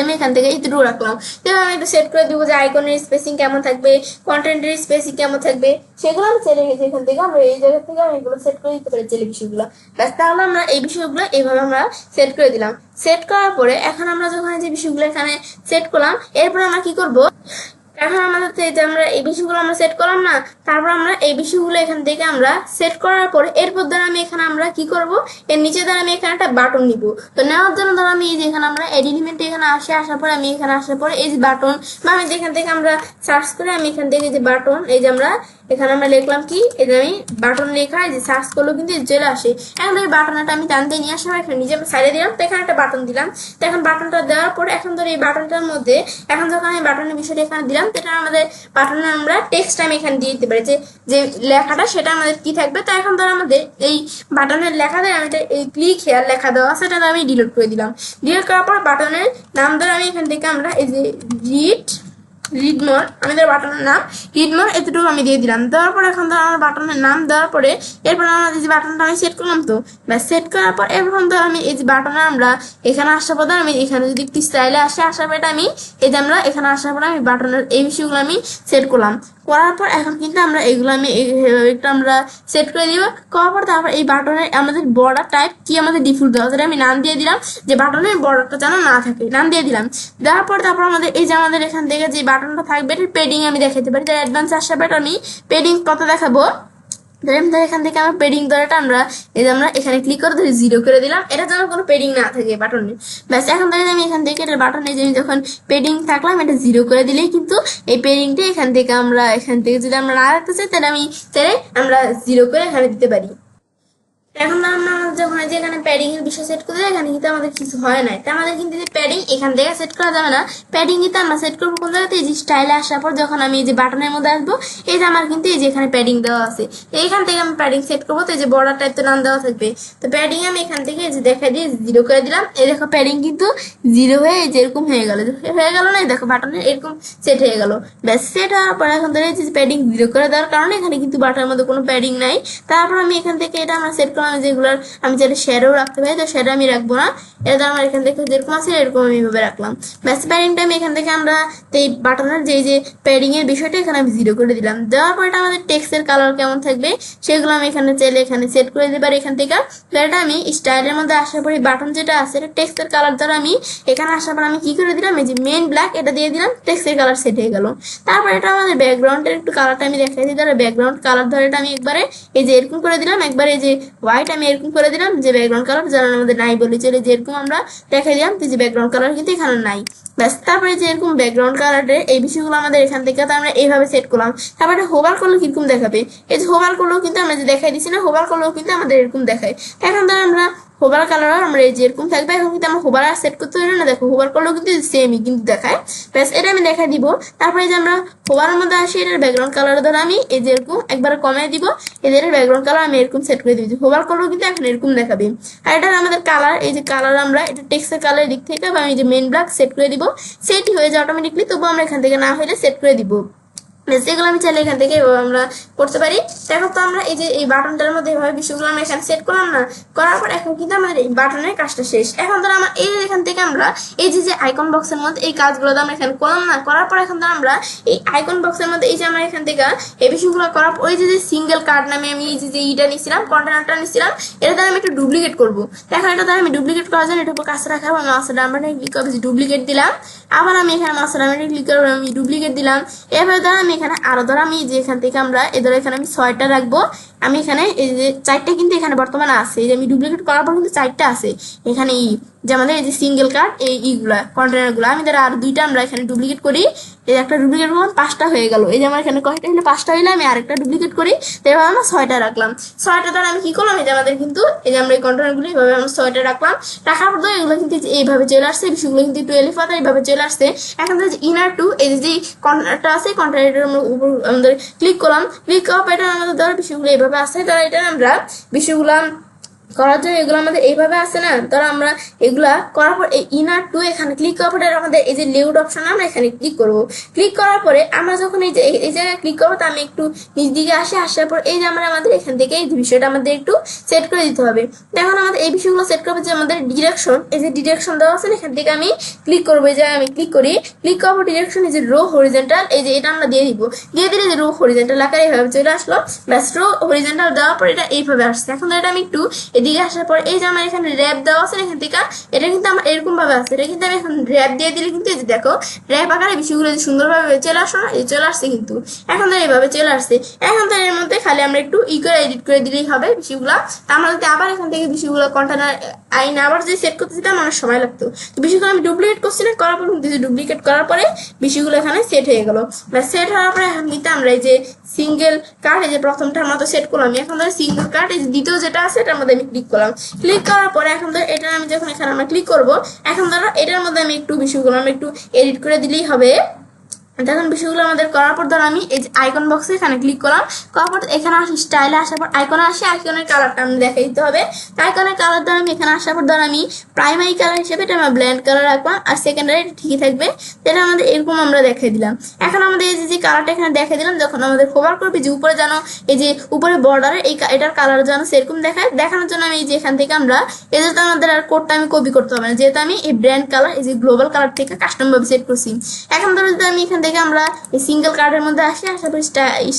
আমি এখান থেকে এতটুকু রাখলাম। তাহলে আমি একটু সেট করে দিব যে আইকনের স্পেসিং কেমন থাকবে, কন্টেন্টের স্পেসিং কেমন থাকবে সেগুলো আমি চলে গেছি, এখান থেকে আমরা এই জায়গা থেকে আমি এগুলো সেট করে দিতে পারি যে বিষয়গুলো। ব্যাস তাহলে আমরা এই বিষয়গুলো এইভাবে আমরা সেট করে দিলাম। সেট করার পরে এখন আমরা যখন যে বিষয়গুলো এখানে সেট করলাম এরপর আমরা কি করব, এখন আমাদের তো এই যে আমরা এই বিষয়গুলো আমরা সেট করলাম না, তারপর আমরা এই বিষয়গুলো এখান থেকে আমরা সেট করার পরে এরপর ধর আমি এখানে আমরা কি করব, এর নিচে ধর আমি এখানে একটা বাটন নিব। তো নেওয়ার জন্য ধর আমি এই যে এখানে আমরা এড এলিমেন্ট এখানে আসার পরে আমি এখানে আসার পরে এই যে বাটন বা আমি যেখান থেকে আমরা সার্চ করে আমি এখান থেকে যে বাটন এই যে আমরা এখানে আমরা লিখলাম কি, এই যে আমি বাটন লেখা এই যে সার্চ করলেও কিন্তু চলে আসে। এখন এই বাটনটা আমি টানতে নিয়ে আসার এখানে নিজে সাইডে দিলাম, তো এখানে একটা বাটন দিলাম। তো এখন বাটনটা দেওয়ার পরে এখন ধর এই বাটনটার মধ্যে এখন যখন আমি বাটনের বিষয়টা এখানে দিলাম, এটা আমাদের বাটনে আমরা টেক্সট আমি এখানে দিয়ে দিতে পারি, যে যে লেখাটা সেটা আমাদের কি থাকবে। তো এখন ধর আমাদের এই বাটনের লেখাতে আমি এই ক্লিক হেয়ার লেখা দেওয়া সেটা আমি ডিলিট করে দিলাম। ডিলিট করার পর বাটনের নাম ধরে আমি এখান থেকে আমরা এই যে রিড মোর আমাদের বাটনের নাম রিড মোর এতটুকু আমি দিয়ে দিলাম। দেওয়ার পর এখন ধর আমার বাটনের নাম দেওয়ার পরে এরপর আমাদের যে বাটনটা আমি সেট করলাম, তো ব্যাস সেট করার পর এরকম ধর আমি এই যে বাটনে আমরা এখানে আসার পর আমি এখানে যদি একটি স্টাইলে আসার পর আমি এই যে আমরা এখানে আসার পর আমি বাটনের এই বিষয়গুলো আমি সেট করলাম। করার পর এখন কিন্তু আমরা এগুলো আমি একটু আমরা সেট করে দিব। করার পর তারপর এই বাটনের আমাদের বর্ডার টাইপ কি আমাদের ডিফল্ট দেওয়া, সেটা আমি নাম দিয়ে দিলাম, যে বাটনের বর্ডারটা যেন না থাকে নাম দিয়ে দিলাম। দেওয়ার পর তারপর আমাদের এই যে আমাদের এখান থেকে যে বাটনটা থাকবে পেডিং আমি দেখাতে পারি। তাই অ্যাডভান্স আসার পর আমি পেডিং কত দেখাবো, এখান থেকে আমরা পেডিং ধরাটা আমরা এই যে আমরা এখানে ক্লিক করে ধরে 0 করে দিলাম, এটা যেন কোনো পেডিং না থাকে বাটনে। ব্যাস এখন ধরে আমি এখান থেকে এটা বাটনে যে যখন পেডিং থাকলাম এটা 0 করে দিলেই কিন্তু এই পেডিংটা এখান থেকে আমরা এখান থেকে যদি আমরা না রাখতে চাই তাহলে আমি চাইলে আমরা 0 করে এখানে দিতে পারি। এখন আমরা যখন যে এখানে প্যাডিং এর বিষয় সেট করে এখানে কিন্তু আমাদের কিছু হয় না, তাই আমাদের কিন্তু প্যাডিং এখান থেকে সেট করা যাবে না। প্যাডিং কিন্তু আমরা সেট করবো কোন জায়গাতে, এই যে স্টাইলে আসার পর যখন আমি এই যে বাটনের মধ্যে আসবো এই যে আমার কিন্তু এই যে এখানে প্যাডিং দেওয়া আছে, এইখান থেকে আমি প্যাডিং সেট করবো। তো এই যে বর্ডার টাইপ তো নাম দেওয়া থাকবে, তো প্যাডিং আমি এখান থেকে এই যে দেখা দিয়ে 0 করে দিলাম। এই দেখো প্যাডিং কিন্তু 0 হয়ে এই যে এরকম হয়ে গেল না, দেখো বাটনের এরকম সেট হয়ে গেল। ব্যাস সেট হওয়ার পর এখন ধরে যে প্যাডিং 0 করে দেওয়ার কারণে এখানে কিন্তু বাটনের মধ্যে কোনো প্যাডিং নাই। তারপর আমি এখান থেকে এটা আমরা সেট করলাম যেগুলোর আমি চাইলে শ্যাডো রাখতে পারি, তো শ্যাডো আমি রাখবো না, এটা আমার এখান থেকে যেরকম আছে এরকম আমি এইভাবে রাখলাম। ব্যাস প্যাডিংটা আমি এখান থেকে আমরা এই বাটনের যে প্যাডিং এর বিষয়টা এখানে আমি 0 করে দিলাম। দেওয়ার পর এটা আমাদের টেক্সটের কালার কেমন থাকবে সেগুলো আমি এখানে চাইলে এখানে সেট করে দিতে পারি এখান থেকে। এটা আমি স্টাইলের মধ্যে আসার পরে বাটন যেটা আছে এটা টেক্সটের কালার দ্বারা আমি এখানে আসার পর আমি কি করে দিলাম, এই যে মেইন ব্ল্যাক এটা দিয়ে দিলাম, টেক্সটের কালার সেট হয়ে গেল। তারপর এটা আমাদের ব্যাকগ্রাউন্ডের একটু কালারটা আমি দেখাই দিই, তাহলে ব্যাকগ্রাউন্ড কালার ধরে এটা আমি একবারে এই যে এরকম করে দিলাম, একবারে এই যে হোয়াইট আমি এরকম করে দিলাম, যে ব্যাকগ্রাউন্ড কালার যারা আমাদের নাই বলে চলে যেরকম আমরা দেখাই দিলাম, যে ব্যাকগ্রাউন্ড কালার কিন্তু এখানে নাই। ব্যাস তারপরে যে এরকম ব্যাকগ্রাউন্ড কালারের এই বিষয়গুলো আমাদের এখান থেকে তো আমরা এইভাবে সেট করলাম। তারপরে হোভার করলে কিরকম দেখাবে, এই যে হোভার করলেও কিন্তু আমরা যে দেখাই দিচ্ছি না, হোভার করলেও কিন্তু আমাদের এরকম দেখায়। এখন ধর আমরা হোভার কালার আমরা এই যে এরকম থাকবে, এখন কিন্তু আমরা হোভার আর সেট করতে পারি না, দেখো হোভার করলেও কিন্তু সেমই কিন্তু দেখায়। ব্যাস এটা আমি দেখাই দিব। তারপরে যে আমরা হোভারের মধ্যে আসি, এটার ব্যাকগ্রাউন্ড কালার ধরে আমি এই যে এরকম একবার কমে দিব, এদের ব্যাকগ্রাউন্ড কালার আমি এরকম সেট করে দিচ্ছি, হোভার করলেও কিন্তু এখন এরকম দেখাবে। আর এটা আমাদের কালার, এই যে কালার আমরা এটা টেক্সটের কালারের দিক থেকে আমি যে মেইন ব্ল্যাক সেট করে দিব, সেটই হয়ে যায় অটোমেটিকলি, তবু আমরা এখান থেকে না হলে সেট করে দিব। যেগুলো আমি চাইলে এখান থেকে আমরা করতে পারি। এখন তো আমরা এই যে এই বাটনটার মধ্যে এভাবে বিষয়গুলো আমরা এখানে সেট করলাম না, করার পর এখন কিন্তু আমাদের এই বাটনের কাজটা শেষ। এখন ধর আমরা এই এখান থেকে আমরা এই যে আইকন বক্সের মধ্যে এই কাজগুলো তো আমরা এখানে করলাম না, করার পর এখন ধর আমরা এই আইকন বক্সের মধ্যে এই যে আমরা এখান থেকে এই বিষয়গুলো করার পর ওই যে সিঙ্গেল কার্ড নামে আমি এই যে ইটা নিছিলাম, কন্টেনারটা নিছিলাম, এটা দ্বারা আমি একটু ডুপ্লিকেট করবো। এখন এটা দ্বারা আমি ডুপ্লিকেট করার জন্য এটার উপর কাছে রাখাবো, আমি মাস্টার ডায়মন্ডে ক্লিক করবো, ডুপ্লিকেট দিলাম। আবার আমি এখানে মাস্টার ডায়মন্ডে ক্লিক করবো, আমি ডুপ্লিকেট দিলাম। এবার দ্বারা আমি এখানে আরো ধর আমি যে এখান থেকে আমরা এদের এখানে আমি 6টা রাখবো। আমি এখানে এই যে 4টা কিন্তু এখানে বর্তমানে আছে, এই যে আমি ডুপ্লিকেট করার পর কিন্তু 4টা আছে এখানে যে আমাদের এই যে সিঙ্গেল কার্ড এইগুলা কন্টেনার গুলো, আমি ধর আর 2টা আমরা এখানে ডুপ্লিকেট করি, এই একটা ডুপ্লিকেট করলাম 5টা হয়ে গেল। এই যে আমার এখানে কয়টা হলে 5টা হইলে আমি আরেকটা ডুপ্লিকেট করি, তো এবার আমরা 6টা রাখলাম। 6টা দ্বারা আমি কি করলাম, এই যে আমাদের কিন্তু এই যে আমরা এই কন্টেনার গুলো এইভাবে আমরা 6টা রাখলাম। রাখার পর এগুলো কিন্তু এইভাবে চলে আসছে, বিষয়গুলো কিন্তু একটু এলিফাত এইভাবে চলে আসছে। এখন যে ইনার টু এই যে কন্টেনারটা আছে, কন্টেনারের উপর আমাদের ক্লিক করলাম, ক্লিক করার পর এটা আমাদের ধর বিষয়গুলো এইভাবে আসছে, তারা এটা আমরা বিষয়গুলো করার জন্য এগুলো আমাদের এইভাবে আসে না, ধরো আমরা এগুলা করার পর এই ইনার টু এখানে ক্লিক করার পরে আমাদের এই যে লেআউট অপশন আমরা এখানে ক্লিক করবো। ক্লিক করার পরে আমরা যখন এই যে এই জায়গায় ক্লিক করবো, তো আমি একটু নিচ দিকে আসার পর এই যে আমাদের এখান থেকে এই বিষয়টা আমাদের একটু সেট করে দিতে হবে। এখন আমাদের এই বিষয়গুলো সেট করবো, যে আমাদের ডিরেকশন, এই যে ডিরেকশন দেওয়া আছে এখান থেকে আমি ক্লিক করবো, এই যে আমি ক্লিক করি, ক্লিক করার পর ডিরেকশন এই যে রো হরিজেন্টাল এই যে এটা আমরা দিয়ে দিব, দিয়ে দিলে যে রো হরিজেন্টাল আকারে এইভাবে চলে আসলো। ব্যাস রো হরিজেন্টাল দেওয়ার পর এটা এইভাবে আসছে। এখন এটা আমি একটু এদিকে আসার পর এই যে আমার এখানে র্যাপ দেওয়া আছে এখান থেকে, এটা কিন্তু আমার এরকম ভাবে আছে, এটা কিন্তু আমি এখন র্যাপ দিয়ে দিলে কিন্তু এই যে দেখো র্যাপ আকারে বিষয়গুলো যে সুন্দরভাবে চলে আসো না, এই চলে আসছে কিন্তু এখন তো এইভাবে চলে আসছে। এখন তো এর মধ্যে খালি আমরা একটু করে এডিট করে দিলেই হবে বিষয়গুলো। তা আমরা যদি আবার এখান থেকে বিষয়গুলো কন্টেনার আইন আবার যদি সেট করতে দিতাম অনেক সময় লাগতো। তো বিষয়গুলো আমি ডুপ্লিকেট করছিলাম, করার পর ডুপ্লিকেট করার পরে বিষয়গুলো এখানে সেট হয়ে গেল। সেট হওয়ার পরে এখন কিন্তু আমরা এই যে সিঙ্গেল কার্ড, এই যে প্রথমটার মতো সেট করলাম, এখন ধরো সিঙ্গেল কার্ড এই যে দ্বিতীয় যেটা আছে এটার মধ্যে আমি ক্লিক করলাম। ক্লিক করার পরে এখন ধরো এটা আমি যখন এখানে আমরা ক্লিক করবো, এখন ধরো এটার মধ্যে আমি একটু বিষয়গুলো আমি একটু এডিট করে দিলেই হবে। তখন বিষয়গুলো আমাদের করার পর ধর আমি এই যে আইকন বক্সে এখানে ক্লিক করলাম, করার পর এখানে আসি স্টাইলে আসার পর আইকনে আসি, আইকনের কালারটা আমি দেখাই দিতে হবে। তো আইকনের কালার ধর আমি এখানে আসার পর ধর আমি প্রাইমারি কালার হিসেবে এটা আমরা ব্ল্যান্ড কালার রাখলাম, আর সেকেন্ডারি ঠিকই থাকবে, এটা আমাদের এরকম আমরা দেখাই দিলাম। এখন আমাদের এই যে কালারটা এখানে দেখাই দিলাম, যখন আমাদের হোভার করবে যে উপরে যেন এই যে উপরে বর্ডারে এটার কালার যেন সেরকম দেখায়, দেখানোর জন্য আমি এই যে এখান থেকে আমরা এই যে আমাদের আর কোডটা আমি কপি করতে হবে না, যেহেতু আমি এই ব্র্যান্ড কালার এই যে গ্লোবাল কালার থেকে কাস্টম ভাবে সেট করছি। এখন ধরো যদি আমি এখান থেকে আমরা এই সিঙ্গেল কার্ডের মধ্যে আসি, আসার পরে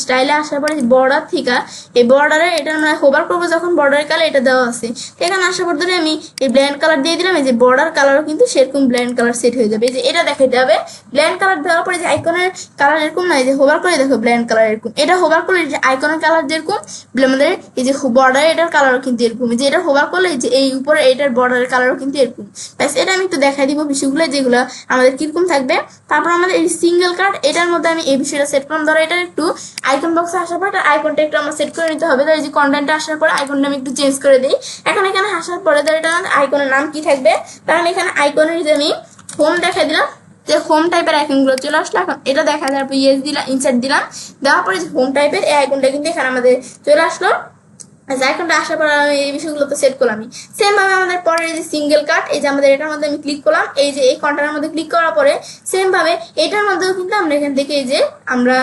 স্টাইলে আসার পরে বর্ডার থেকে এই বর্ডারে এটা আমরা হোভার করবো যখন বর্ডারের কালার এটা দেওয়া আছে, এখানে আসার পর ধরে আমি এই ব্ল্যান্ড কালার দিয়ে দিলাম, এই যে বর্ডার কালারও কিন্তু সেরকম ব্ল্যান্ড কালার সেট হয়ে যাবে। এই যে এটা দেখাইতে হবে ব্ল্যান্ড কালার দেওয়ার পরে যে আইকনের কালার এরকম না, এই যে হোভার করে দেখো ব্ল্যান্ড কালার এরকম, এটা হোভার করলে যে আইকনের কালার যেরকম আমাদের এই যে বর্ডার এটার কালারও কিন্তু এরকম, যে এটা হোভার করলে যে এই উপরে এটার বর্ডারের কালারও কিন্তু এরকম। ব্যাস এটা আমি একটু দেখাই দিব বিষয়গুলো যেগুলো আমাদের কিরকম থাকবে। তারপর আমাদের এই সিঙ্গেল কার্ড এটার মধ্যে আমি এই বিষয়টা সেট করলাম, ধরো এটা একটু আইকন বক্সে আসার পর আইকনটা একটু আমার সেট করে নিতে হবে। ধরো এই যে কন্টেন্টটা আসার পর আইকনটা আমি একটু চেঞ্জ করে দিই। এখন এখানে আসার পরে ধরো এটা আইকনের নাম কি থাকবে, কারণ এখানে আইকনের যে আমি হোম দেখাই দিলাম, যে হোম টাইপের আইকনগুলো চলে আসলো, এখন এটা দেখা যাওয়ার পর ইয়েস দিলাম, ইনসার্ট দিলাম, দেওয়ার পরে যে হোম টাইপের এই আইকনটা কিন্তু এখানে আমাদের চলে আসলো। আইকনটা আসার পর আমি এই বিষয়গুলো তো সেট করলাম। সেম ভাবে আমাদের পরে এই যে সিঙ্গেল কাট, এই যে আমাদের এটার মধ্যে আমি ক্লিক করলাম, এই যে এই কন্টেনারের মধ্যে ক্লিক করার পরে সেম ভাবে এটার মধ্যেও কিন্তু আমরা এখান থেকে এই যে আমরা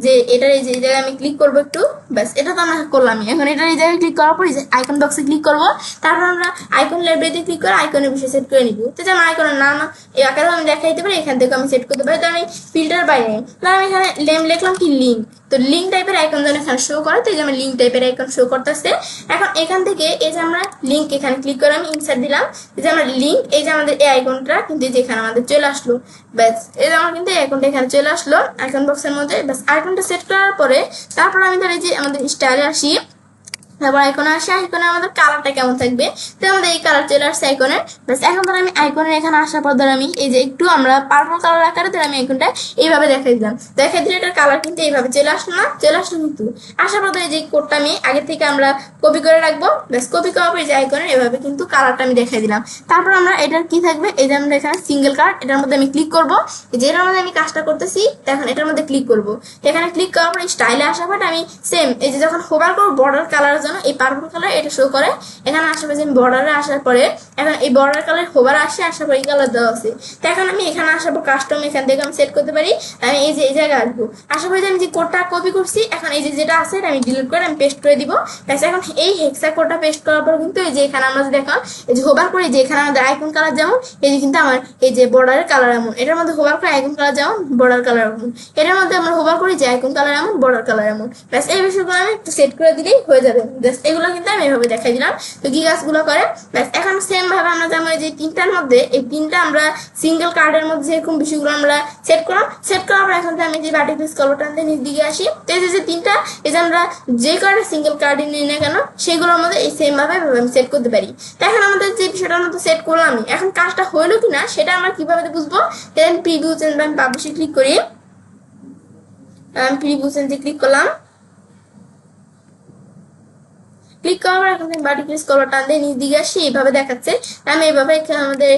যে এটার এই যে জায়গায় আমি ক্লিক করবো একটু, ব্যাস এটা তো আমরা করলামই। এখন এটার এই জায়গায় ক্লিক করার পর এই যে আইকন বক্সে ক্লিক করবো, তারপর আমরা আইকন লাইব্রেরিতে ক্লিক করে আইকনের বিষয় সেট করে নিব। তো যেমন আইকনের নাম এই আকারেও আমি দেখাই দিতে পারি, এখান থেকে আমি সেট করতে পারি। তো আমি ফিল্টার বাইরে আমি এখানে নেম লিখলাম কি লিঙ্ক, তো লিঙ্ক টাইপের আইকন যেন এখানে শো করে, তো এই যে আমার লিঙ্ক টাইপের আইকন শো করতেছে। এখন এখান থেকে এই যে আমরা লিঙ্ক এখানে ক্লিক করে আমি ইনসার্ট দিলাম, এই যে আমার লিঙ্ক এই যে আমাদের এই আইকনটা কিন্তু যেখানে আমাদের চলে আসলো, ব্যাস এই যে আমার কিন্তু এই আইকনটা এখানে চলে আসলো আইকন বক্সের মধ্যে। ব্যাস আইকনটা সেট করার পরে তারপর আমি ধর এই যে আমাদের স্টাইলে আসি, তারপর আইকনে আসে, আইকনে আমাদের কালারটা কেমন থাকবে, তো আমাদের এই কালার চলে আসছে আইকনের। ব্যাস এখন ধর আমি আইকনের এখানে আসার পর ধর আমি এই যে একটু আমরা পার্পল কালার আকারে ধর আমি আইকনটা এইভাবে দেখাই দিলাম, দেখাই দিলে এটার কালার কিন্তু এইভাবে চলে আসলো না, চলে আসলো কিন্তু আসার পর এই যে কোডটা আমি আগে থেকে আমরা কপি করে রাখবো। ব্যাস কপি করার পর এই যে আইকনের এভাবে কিন্তু কালারটা আমি দেখাই দিলাম। তারপর আমরা এটার কি থাকবে, এই যে আমরা এখানে সিঙ্গেল কার্ড এটার মধ্যে আমি ক্লিক করবো, যেটার মধ্যে আমি কাজটা করতেছি এখন এটার মধ্যে ক্লিক করবো। এখানে ক্লিক করার পর স্টাইলে আসার পর আমি সেম এই যে যখন হোভার করবো বর্ডার কালার জন্য এই পার্পল কালার এটা শো করে, এখানে আশেপাশে আমি বর্ডারে আসার পরে এখন এই বর্ডার কালার হোভার আসে, আসার পর এই কালার দেওয়া আছে। তো এখন আমি এখানে আসার পর কাস্টম এখান থেকে আমি সেট করতে পারি, আমি এই যে এই জায়গায় আসবো, আসার পরে আমি যে কোডটা কপি করছি এখন এই যে যেটা আছে আমি ডিলিট করে আমি পেস্ট করে দিব। ব্যাস এখন এই হেক্সা কোডটা পেস্ট করার পর কিন্তু এই যে এখানে আমরা দেখুন এই যে হোভার করে যে এখানে আমাদের আইকন কালার যেমন এই যে কিন্তু আমার এই যে বর্ডারের কালার এমন, এটার মধ্যে হোভার করে আইকন কালার যেমন বর্ডার কালার এমন, এটার মধ্যে আমরা হোভার করি যে আইকন কালার এমন বর্ডার কালার এমন। ব্যাস এই বিষয়গুলো আমি একটু সেট করে দিলেই হয়ে যাবে। ব্যাস এগুলো কিন্তু আমি এভাবে দেখাই দিলাম তো কি কাজগুলো করে। ব্যাস এখন সেম ভাবে আমরা যেমন এই যে তিনটার মধ্যে এই তিনটা আমরা সিঙ্গেল কার্ডের মধ্যে যেরকম বিষয়গুলো আমরা সেট করলাম, সেট করার পর এখন আমি যে বাটি পিস কলর টানতে নিচ দিকে আসি, তো এই যে তিনটা এই যে আমরা যে কার্ডের সিঙ্গেল কার্ডই নিই না কেন সেগুলোর মধ্যে এই সেম ভাবে আমি সেট করতে পারি। তো এখন আমাদের যে বিষয়টার মধ্যে সেট করলাম আমি, এখন কাজটা হইলো কিনা সেটা আমরা কিভাবে বুঝবো, দেন প্রিভিউ চেঞ্জ বা আমি পাবলিশে ক্লিক করি, প্রিভিউ চেঞ্জে ক্লিক করলাম, ক্লিক করার এখন বাটি প্রেস কলার টান দিয়ে নিচ দিকে আসি, এইভাবে দেখাচ্ছে। আমি এইভাবে আমাদের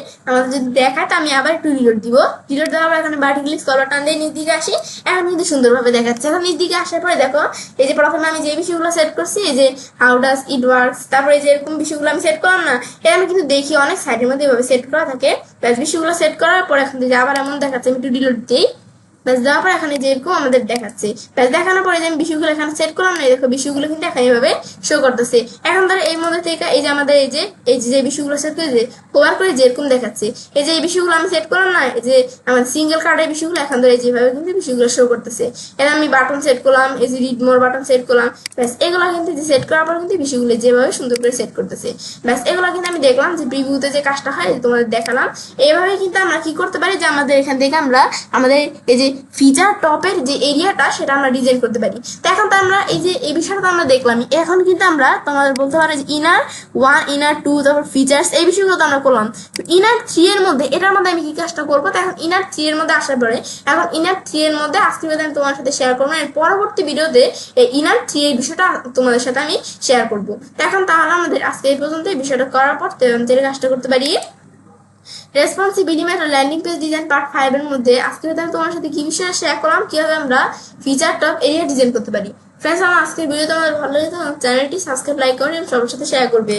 যদি দেখায় তো আমি আবার একটু রিলোড দিব, রিলোড দেওয়ার পর এখানে বাটি প্রেস কলার টান দিয়ে নিচ দিকে আসি, এখন কিন্তু সুন্দরভাবে দেখাচ্ছে। এখন নিচ দিকে আসার পরে দেখো এই যে প্রথমে আমি যে বিষয়গুলো সেট করছি এই যে হাউ ডাজ ইট ওয়ার্কস, তারপরে এই যে এরকম বিষয়গুলো আমি সেট করলাম না, এটা আমি কিন্তু দেখি অনেক সাইডের মধ্যে এভাবে সেট করা থাকে। বিষয়গুলো সেট করার পর এখন যে আবার এমন দেখাচ্ছে, আমি একটু রিলোড দিই, ব্যাস দেওয়ার পর এখানে যেরকম আমাদের দেখাচ্ছে, ব্যাস দেখানোর পরে যে আমি বিষয়গুলো এখানে সেট করলাম না, দেখো বিষয়গুলো কিন্তু এখানে এইভাবে শো করতেছে। এখন ধরো এই মধ্যে থেকে এই যে আমাদের এই যে বিষয়গুলো সেট করে যে ওভার করে যেরকম দেখাচ্ছে, এই যে এই বিষয়গুলো আমি সেট করলাম না, এই যে আমাদের সিঙ্গেল কার্ডের বিষয়গুলো এখন ধরে যেভাবে কিন্তু বিষয়গুলো শো করতেছে। এবার আমি বাটন সেট করলাম, এই যে রিড মোর বাটন সেট করলাম, ব্যাস এগুলো কিন্তু যে সেট করার পর কিন্তু বিষয়গুলো যেভাবে সুন্দর করে সেট করতেছে। ব্যাস এগুলো কিন্তু আমি দেখলাম যে প্রিভিউতে যে কাজটা হয় তোমাদের দেখালাম। এইভাবে কিন্তু আমরা কি করতে পারি যে আমাদের এখান থেকে আমরা আমাদের এই যে ফিচার টপের যে এরিয়াটা সেটা আমরা ডিজাইন করতে পারি। তো এখন তো আমরা এই যে এই বিষয়টা তো আমরা দেখলাম, এখন কিন্তু আমরা তোমাদের বলতে পারো যে ইনার 1 ইনার 2 তারপর ফিচার্স এই বিষয়গুলো তো আমরা করলাম। ইনার 3 এর মধ্যে এটার মধ্যে আমি কি কাজটা করবো, তো এখন ইনার 3 এর মধ্যে আসার পরে এখন ইনার 3 এর মধ্যে আজকে আমি তোমার সাথে শেয়ার করবো, এর পরবর্তী ভিডিওতে এই ইনার 3 এর বিষয়টা তোমাদের সাথে আমি শেয়ার করবো। তো এখন তাহলে আমাদের আজকে এই পর্যন্ত এই বিষয়টা করার পর কাজটা করতে পারি। Responsive element landing page design part 5 এর মধ্যে আজকে আমি তোমার সাথে কি বিষয়ে শেয়ার করলাম, কিভাবে আমরা ফিচার টপ এরিয়া ডিজাইন করতে পারি। ফ্রেন্ডস, আমার আজকের ভিডিও তোমাদের ভালো লাগে তো চ্যানেলটি সাবস্ক্রাইব, লাইক করে সবার সাথে শেয়ার করবে।